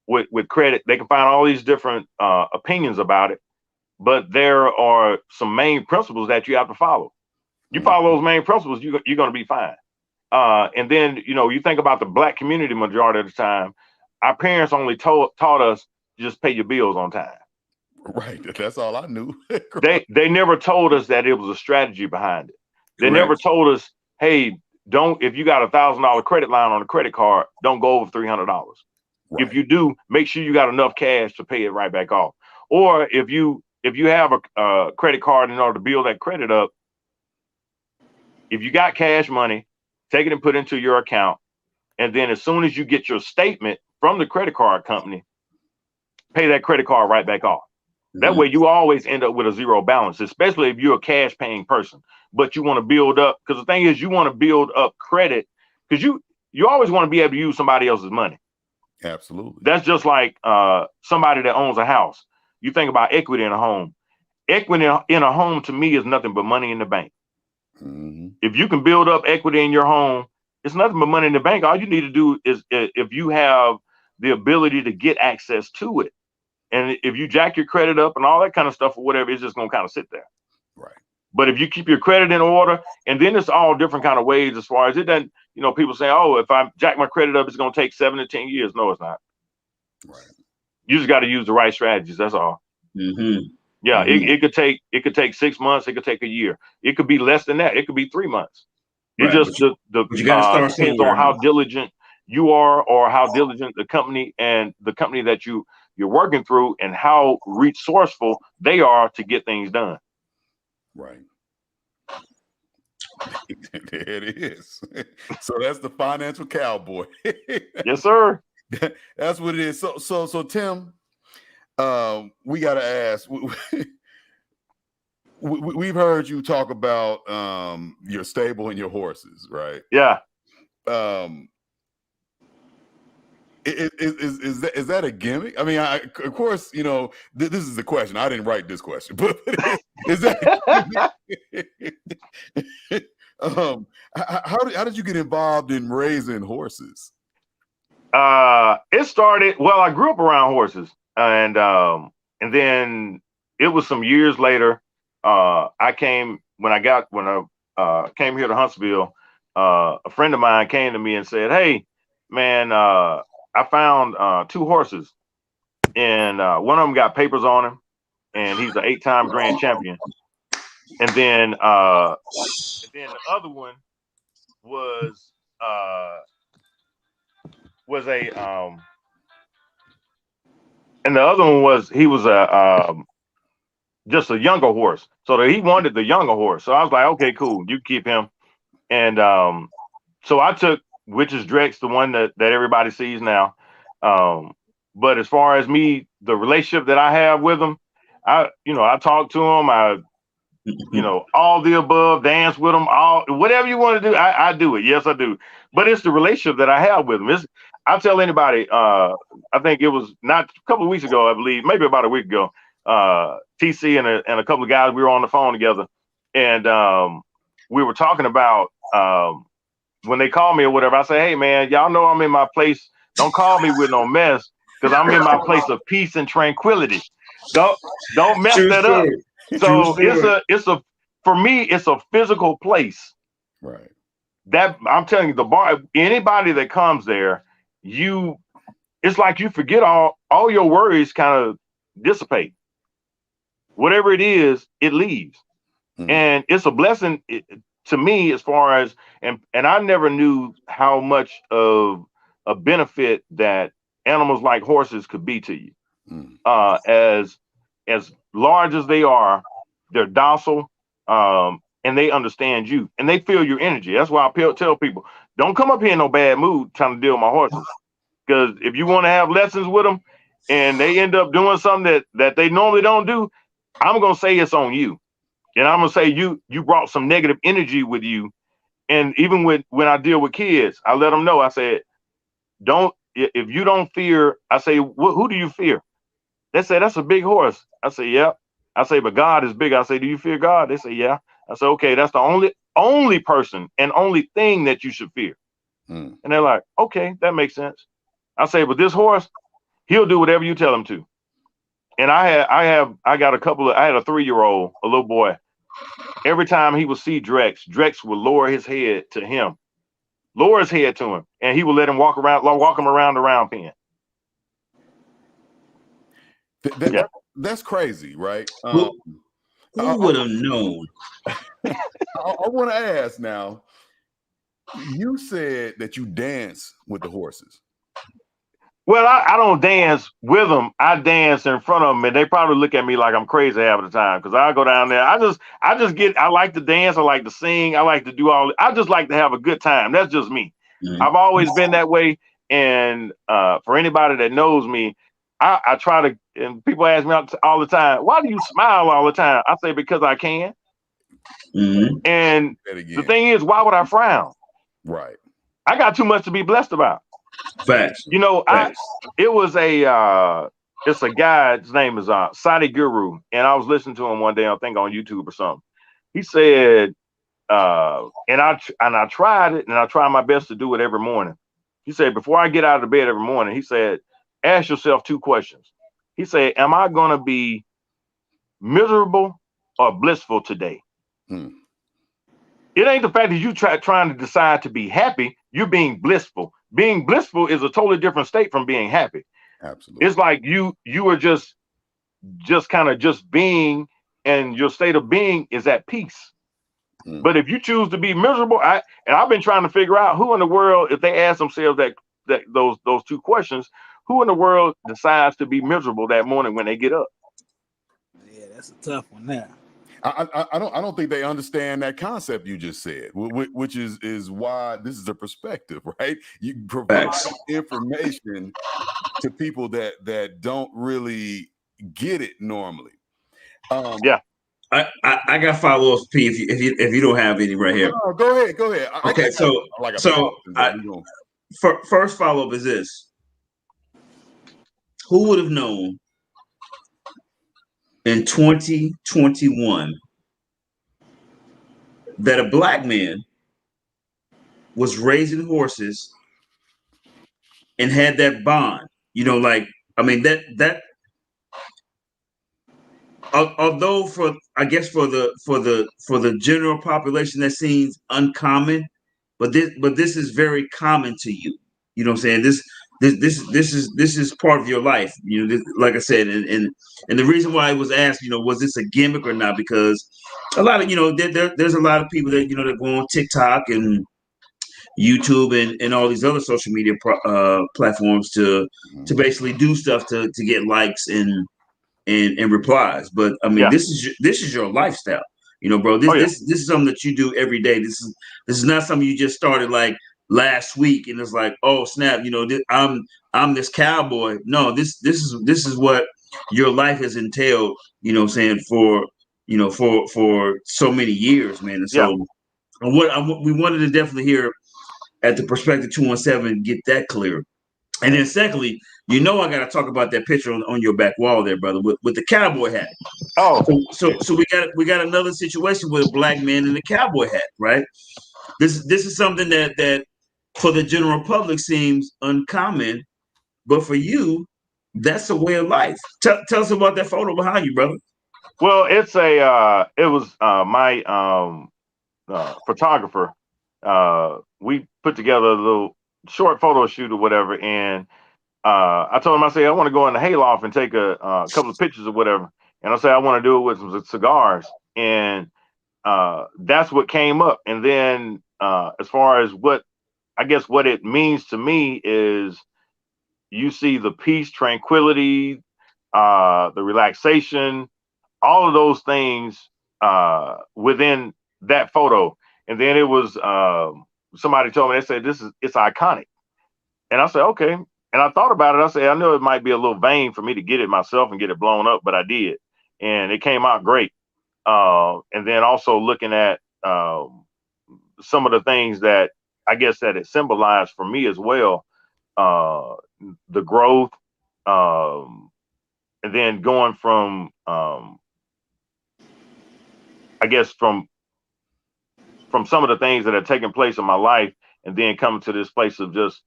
with credit. They can find all these different opinions about it, but there are some main principles that you have to follow. You follow those main principles, you're going to be fine. And then, you think about the Black community, majority of the time, our parents only taught us to just pay your bills on time. Right. That's all I knew. They never told us that it was a strategy behind it. They never told us, hey, if you got $1,000 credit line on a credit card, don't go over $300. Right. If you do, make sure you got enough cash to pay it right back off. Or if you have a credit card in order to build that credit up, if you got cash money, take it and put it into your account. And then as soon as you get your statement from the credit card company, pay that credit card right back off. That way you always end up with a zero balance, especially if you're a cash paying person. But you want to build up, because the thing is, you want to build up credit, because you always want to be able to use somebody else's money. Absolutely. That's just like somebody that owns a house. You think about equity in a home. Equity in a home to me is nothing but money in the bank. Mm-hmm. If you can build up equity in your home, it's nothing but money in the bank. All you need to do is, if you have the ability to get access to it, and if you jack your credit up and all that kind of stuff or whatever, it's just going to kind of sit there. Right. But if you keep your credit in order, and then it's all different kind of ways as far as it doesn't, people say, oh, if I jack my credit up, it's going to take 7 to 10 years. No, it's not. Right. You just got to use the right strategies. That's all. Mm-hmm. Yeah. Mm-hmm. It could take 6 months. It could take a year. It could be less than that. It could be 3 months. Right. It just depends on how diligent you are, or how diligent the company that you're working through, and how resourceful they are to get things done. Right. There it is. So that's the financial cowboy. Yes, sir. That's what it is. So Tim, we got to ask. We've heard you talk about your stable and your horses, right? Yeah. Is that a gimmick? I mean, of course, this is the question. I didn't write this question, but is that how did you get involved in raising horses? It started, well, I grew up around horses, and then it was some years later. I came when I came here to Huntsville. A friend of mine came to me and said, "Hey, man, I found 2 horses, and one of them got papers on him, and he's an 8-time grand champion. And then the other one was just a younger horse. So he wanted the younger horse. So I was like, okay, cool, you keep him." And so I took, which is Drex, the one that everybody sees now. But as far as me, the relationship that I have with him, I talk to him, all the above, dance with him, whatever you want to do, I do it. Yes, I do. But it's the relationship that I have with him. I tell anybody, I think it was not a couple of weeks ago, I believe, maybe about a week ago, TC and a couple of guys, we were on the phone together, and we were talking about when they call me or whatever. I say, hey man, y'all know I'm in my place. Don't call me with no mess, because I'm in my place of peace and tranquility. Don't mess that up. So for me, it's a physical place. Right. That I'm telling you, the bar, anybody that comes there, it's like you forget all your worries kind of dissipate. Whatever it is, it leaves. Mm-hmm. And it's a blessing to me, as far as, and I never knew how much of a benefit that animals like horses could be to you. Mm. As large as they are, they're docile, and they understand you, and they feel your energy. That's why I tell people, don't come up here in no bad mood trying to deal with my horses, because if you want to have lessons with them and they end up doing something that they normally don't do, I'm gonna say it's on you. And I'm gonna say you brought some negative energy with you. And even when I deal with kids, I let them know. I said, if you don't fear, I say, who do you fear? They say, that's a big horse. I say, yeah. I say, but God is big. I say, do you fear God? They say, yeah. I say, okay, that's the only person and only thing that you should fear. And they're like, okay, that makes sense. I say, but this horse, he'll do whatever you tell him to. And I had a 3-year-old, a little boy. Every time he would see Drex would lower his head to him, lower his head to him, and he would let him walk him around the round pen. That's crazy, right? Who would have known? I want to ask now, You said that you dance with the horses. Well, I don't dance with them. I dance in front of them, and they probably look at me like I'm crazy half of the time because I go down there. I like to dance. I like to sing. I like to do I just like to have a good time. That's just me. Mhm. I've always been that way. And for anybody that knows me, I try to, and people ask me all the time, why do you smile all the time? I say, because I can. Mhm. And the thing is, why would I frown? Right. I got too much to be blessed about. Facts. You know, it's a guy, his name is Sadi Guru, and I was listening to him one day, I think on YouTube or something. He said, and I tried it, and I try my best to do it every morning. He said, before I get out of the bed every morning, he said, ask yourself 2 questions. He said, am I going to be miserable or blissful today? It ain't the fact that you trying to decide to be happy. You're being blissful. Being blissful is a totally different state from being happy. Absolutely. It's like you are just kind of just being, and your state of being is at peace. But if you choose to be miserable, I've been trying to figure out who in the world, if they ask themselves those 2 questions, who in the world decides to be miserable that morning when they get up? Yeah, that's a tough one now. I don't think they understand that concept you just said, which is why this is a perspective, right? You provide information to people that don't really get it normally. Yeah. I got follow-ups, P. If you don't have any right here. No, go ahead. Okay, first follow-up is this: who would have known in 2021 that a black man was raising horses and had that bond? You know, like, I mean, that although for the general population that seems uncommon, but this is very common to you. You know what I'm saying? This is part of your life. You know, like I said, and the reason why it was asked, you know, was this a gimmick or not? Because a lot of, you know, there's a lot of people that, you know, that go on TikTok and YouTube and all these other social media platforms to basically do stuff to get likes and replies. But I mean, this is your lifestyle, you know, bro. This is something that you do every day. This is not something you just started like last week and it's like, oh snap, you know, I'm this cowboy. No, this is what your life has entailed, you know what I'm saying, for so many years, man. And so what we wanted to definitely hear at the Perspective 217, get that clear. And then secondly, you know, I got to talk about that picture on your back wall there, brother, with the cowboy hat. Oh, so we got another situation with a black man in a cowboy hat, right? This is something that for the general public seems uncommon, but for you, that's a way of life. Tell us about that photo behind you, brother. Well, it was my photographer. We put together a little short photo shoot or whatever, and I told him, I said, I want to go in the hayloft and take a couple of pictures or whatever. And I said, I want to do it with some cigars. And that's what came up. And then as far as what it means to me is you see the peace, tranquility, the relaxation, all of those things within that photo. And then it was somebody told me, they said, it's iconic. And I said, okay. And I thought about it. I said, I know it might be a little vain for me to get it myself and get it blown up, but I did. And it came out great. And then also looking at some of the things that I guess that it symbolized for me as well, the growth, and then going from, I guess from some of the things that have taken place in my life, and then coming to this place of just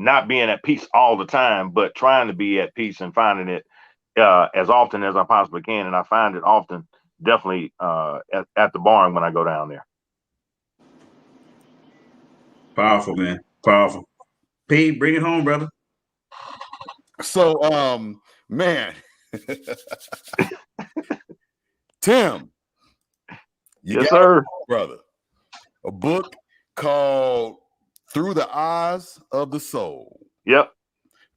not being at peace all the time, but trying to be at peace and finding it as often as I possibly can. And I find it often, definitely at the barn when I go down there. Powerful, man. Powerful. P, bring it home, brother. So, man, Tim, yes, sir, brother, a book called Through the Eyes of the Soul. Yep.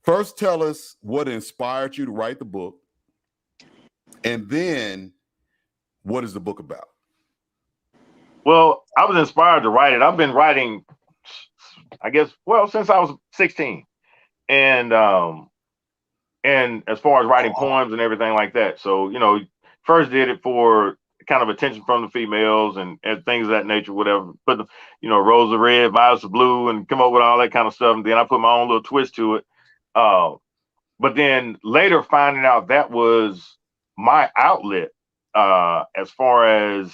First, tell us what inspired you to write the book, and then what is the book about? Well, I was inspired to write it. I've been writing, I guess, since I was 16, and as far as writing poems and everything like that. So, first did it for kind of attention from the females and things of that nature, whatever. Put the, rose of red, violets of blue, and come up with all that kind of stuff. And then I put my own little twist to it. But then later finding out that was my outlet, as far as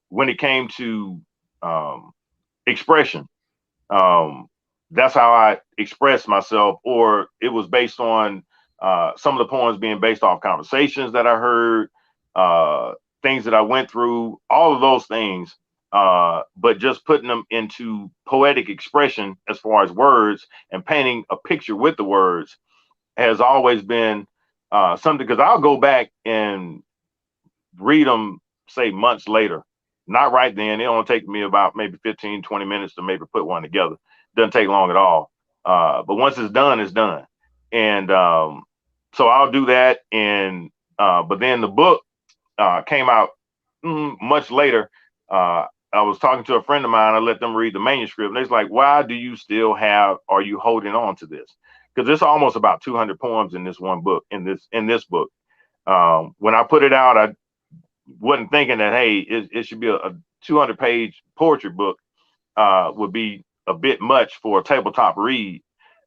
when it came to expression. That's how I expressed myself, or it was based on some of the poems being based off conversations that I heard, things that I went through, all of those things, but just putting them into poetic expression as far as words and painting a picture with the words has always been something, because I'll go back and read them, say, months later. Not right then. It only take me about maybe 15, 20 minutes to maybe put one together. Doesn't take long at all. But once it's done, it's done. And so I'll do that. And but then the book came out much later. I was talking to a friend of mine. I let them read the manuscript. And they're like, why do you still are you holding on to this? Because it's almost about 200 poems in this one book, in this book. When I put it out, I wasn't thinking that, hey, it should be a 200-page poetry book. Would be a bit much for a tabletop read,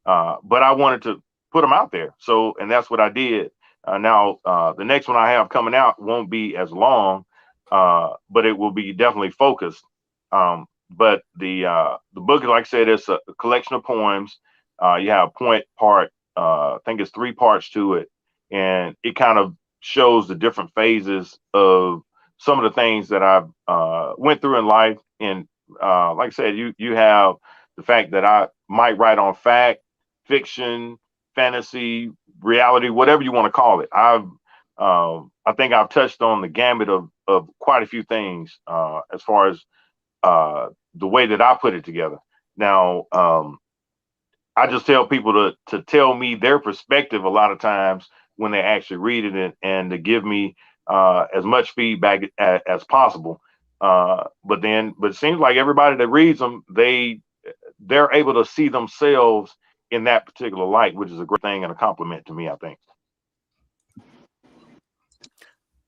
but I wanted to put them out there. So, and that's what I did. Now, the next one I have coming out won't be as long, but it will be definitely focused. But the book, like I said, it's a collection of poems. You have point, part. I think it's 3 parts to it, and it kind of shows the different phases of some of the things that I've went through in life. And like I said, you have the fact that I might write on fact, fiction, fantasy, reality, whatever you want to call it. I think I've touched on the gamut of quite a few things as far as the way that I put it together. Now, I just tell people to tell me their perspective a lot of times when they actually read it, and to give me as much feedback as possible. But it seems like everybody that reads them, they're able to see themselves in that particular light, which is a great thing and a compliment to me, I think.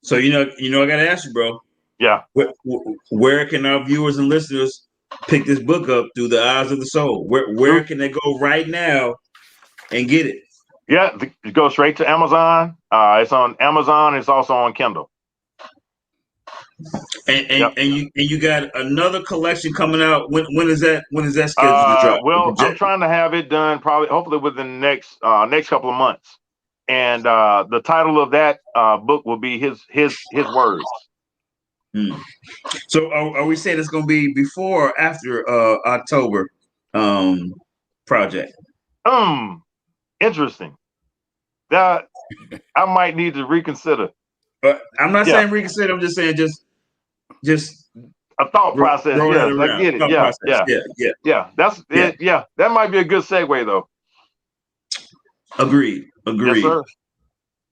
So, I got to ask you, bro. Yeah. Where can our viewers and listeners pick this book up, Through the Eyes of the Soul? Where can they go right now and get it? Yeah, go straight to Amazon. It's on Amazon. It's also on Kindle. And you got another collection coming out. When is that? When is that scheduled to drop? Well, I'm trying to have it done hopefully within the next couple of months. And the title of that book will be his words. So are we saying it's going to be before or after October project? Interesting. That I might need to reconsider. But I'm not saying reconsider. I'm just saying just a thought process. Yes, I get it. Yeah. That's it. Yeah, that might be a good segue though. Agreed. Yes, sir.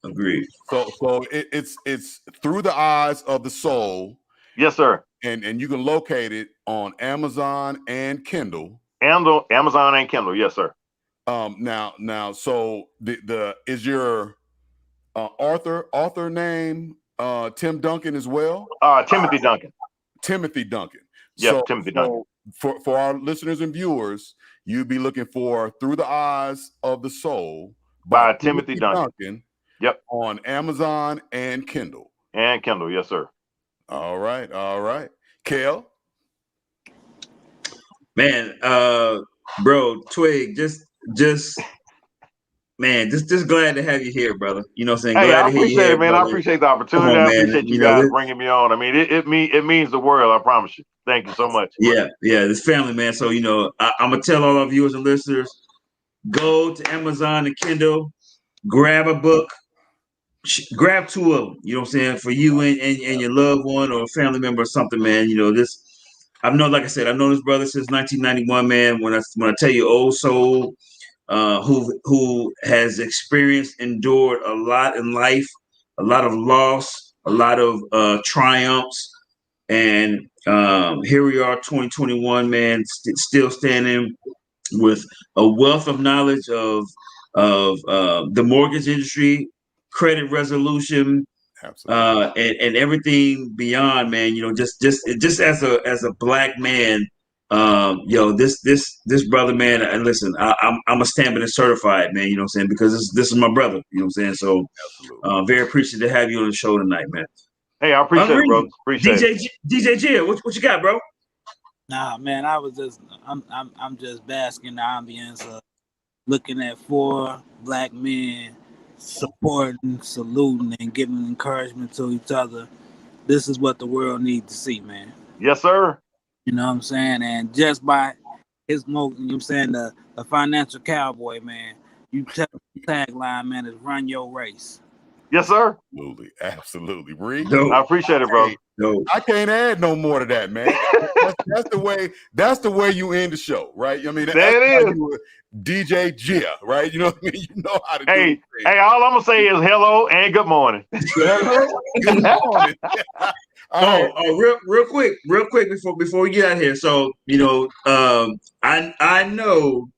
Agreed. So it's Through the Eyes of the Soul. Yes, sir. And you can locate it on Amazon and Kindle. Amazon and Kindle. Yes, sir. Now, so is your author name Tim Duncan as well? Timothy Duncan. Timothy Duncan. Yeah, Timothy Duncan. For our listeners and viewers, you'd be looking for Through the Eyes of the Soul by Timothy Duncan. Yep. On Amazon and Kindle. And Kindle, yes, sir. All right. Kel? Man, bro, Twig, just glad to have you here, brother. You know what I'm saying? Hey, glad I appreciate it, man. brother. I appreciate the opportunity. I appreciate you guys bringing me on. I mean, it means the world. I promise you. Thank you so much. Yeah, this family, man. So, I'm going to tell all our viewers and listeners, go to Amazon and Kindle, grab a book, grab 2 of them, you know what I'm saying, for you and your loved one or a family member or something, man. I've known, like I said, I've known this brother since 1991, man. When I tell you old soul, who has experienced, endured a lot in life, a lot of loss, a lot of triumphs, and here we are, 2021, man, still standing with a wealth of knowledge of the mortgage industry, credit resolution, and everything beyond, man. Just as a black man, this brother, man. And listen, I'm a stamping and certified, man. You know what I'm saying? Because this is my brother. You know what I'm saying? So, very appreciative to have you on the show tonight, man. Hey, I appreciate it, bro. Appreciate it. DJ G, what you got, bro? Nah, man, I'm just basking in the ambience of looking at 4 black men supporting, saluting, and giving encouragement to each other. This is what the world needs to see, man. Yes, sir. You know what I'm saying? And just by his you know what I'm saying, the financial cowboy, man, you tell the tagline, man, is run your race. Yes, sir. Absolutely. Reed? I appreciate it, bro. I can't add no more to that, man. That's the way you end the show, right? I mean, that's how you DJ Gia, right? You know what I mean? You know how to do it. Hey, all I'm gonna say is hello and good morning. Good morning. Real quick before we get out here. So, I know,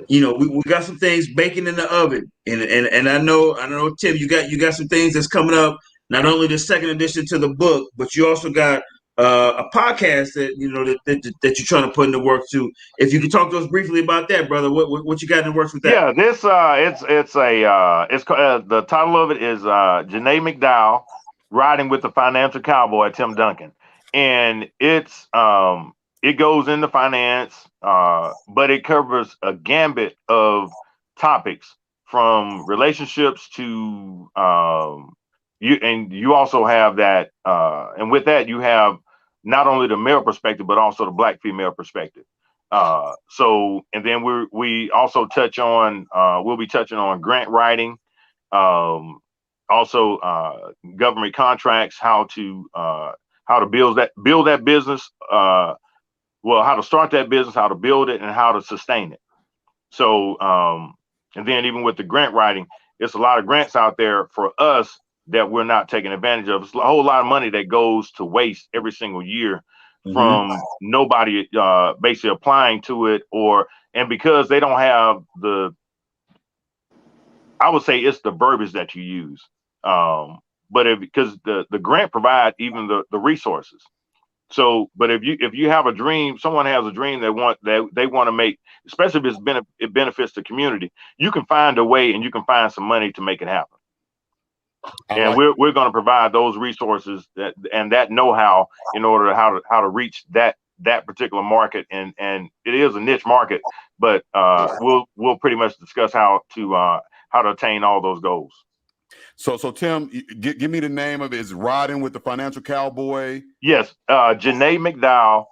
we got some things baking in the oven, and I know, Tim, you got some things that's coming up. Not only the second edition to the book, but you also got a podcast that that you're trying to put in the works too. If you could talk to us briefly about that, brother, what you got in the works with that? Yeah, this it's the title of it is Janae McDowell Riding with the Financial Cowboy, Tim Duncan, and it goes into finance, but it covers a gambit of topics from relationships to you also have that, and with that you have not only the male perspective but also the black female perspective. And then we also touch on we'll be touching on grant writing, also government contracts, how to build that business, how to start that business, how to build it, and how to sustain it. So and then even with the grant writing, it's a lot of grants out there for us that we're not taking advantage of. It's a whole lot of money that goes to waste every single year from nobody basically applying to it, and because they don't have I would say it's the verbiage that you use. But because the grant provide even the resources. So, but if you have a dream, someone has a dream they want to make, especially if it benefits the community, you can find a way and you can find some money to make it happen. And we're going to provide those resources and that know-how in order to how to reach that particular market, and it is a niche market, but we'll pretty much discuss how to attain all those goals. So Tim, give me the name of it. Is Riding with the Financial Cowboy? Yes, Janae McDowell.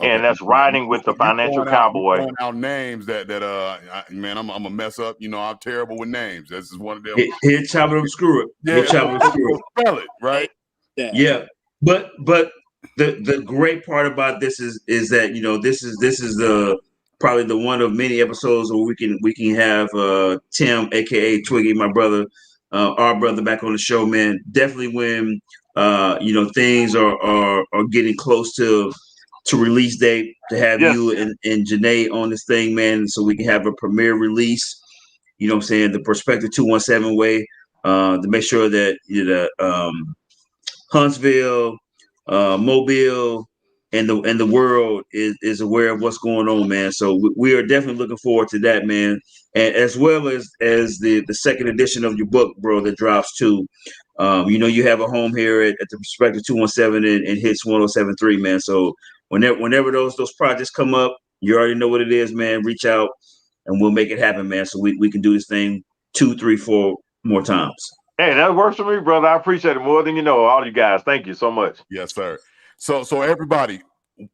Okay. And that's Riding with the Financial Cowboy. Our names that man, I'm gonna mess up. I'm terrible with names. This is one of them. Here, chop it up, screw it. Yeah, spell it right. Yeah, but the great part about this is that this is the probably the one of many episodes where we can have Tim, aka Twiggy, my brother, our brother, back on the show, man. Definitely when things are getting close to release date, to have you and Janae on this thing, man, so we can have a premiere release. You know what I'm saying? The Perspective217 way, to make sure that Huntsville, Mobile, and the world is aware of what's going on, man. So we are definitely looking forward to that, man, and as well as the second edition of your book, bro, that drops too. You have a home here at the Perspective217 and hits 107.3, man. So whenever those projects come up, you already know what it is, man. Reach out and we'll make it happen, man. So we can do this thing 2, 3, 4 more times. Hey, that works for me, brother. I appreciate it more than you know. All you guys, thank you so much. Yes, sir. So everybody,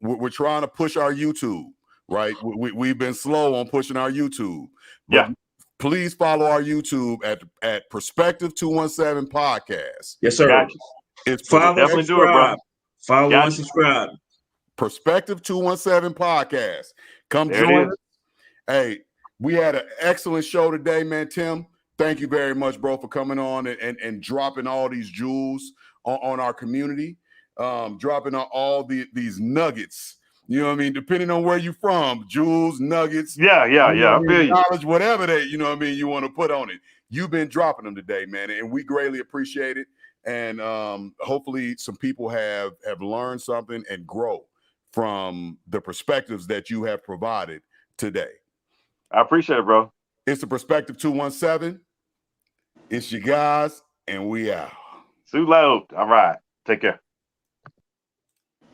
we're trying to push our YouTube, right? We've been slow on pushing our YouTube. But please follow our YouTube at Perspective217 Podcast. Yes, sir. Gotcha. It's follow, definitely do it, bro. Follow and subscribe. Perspective217 podcast. Come There it join is. us. Hey, we had an excellent show today, man. Tim, thank you very much, bro, for coming on and dropping all these jewels on our community, dropping all these nuggets. You know what I mean? Depending on where you're from, jewels, nuggets, Yeah. I feel you. knowledge, whatever that, you know what I mean, you want to put on it. You've been dropping them today, man, and we greatly appreciate it. And hopefully some people have learned something and grow from the perspectives that you have provided today. I appreciate it, bro. It's the Perspective217. It's your guys, and we out. Sue loud. All right. Take care.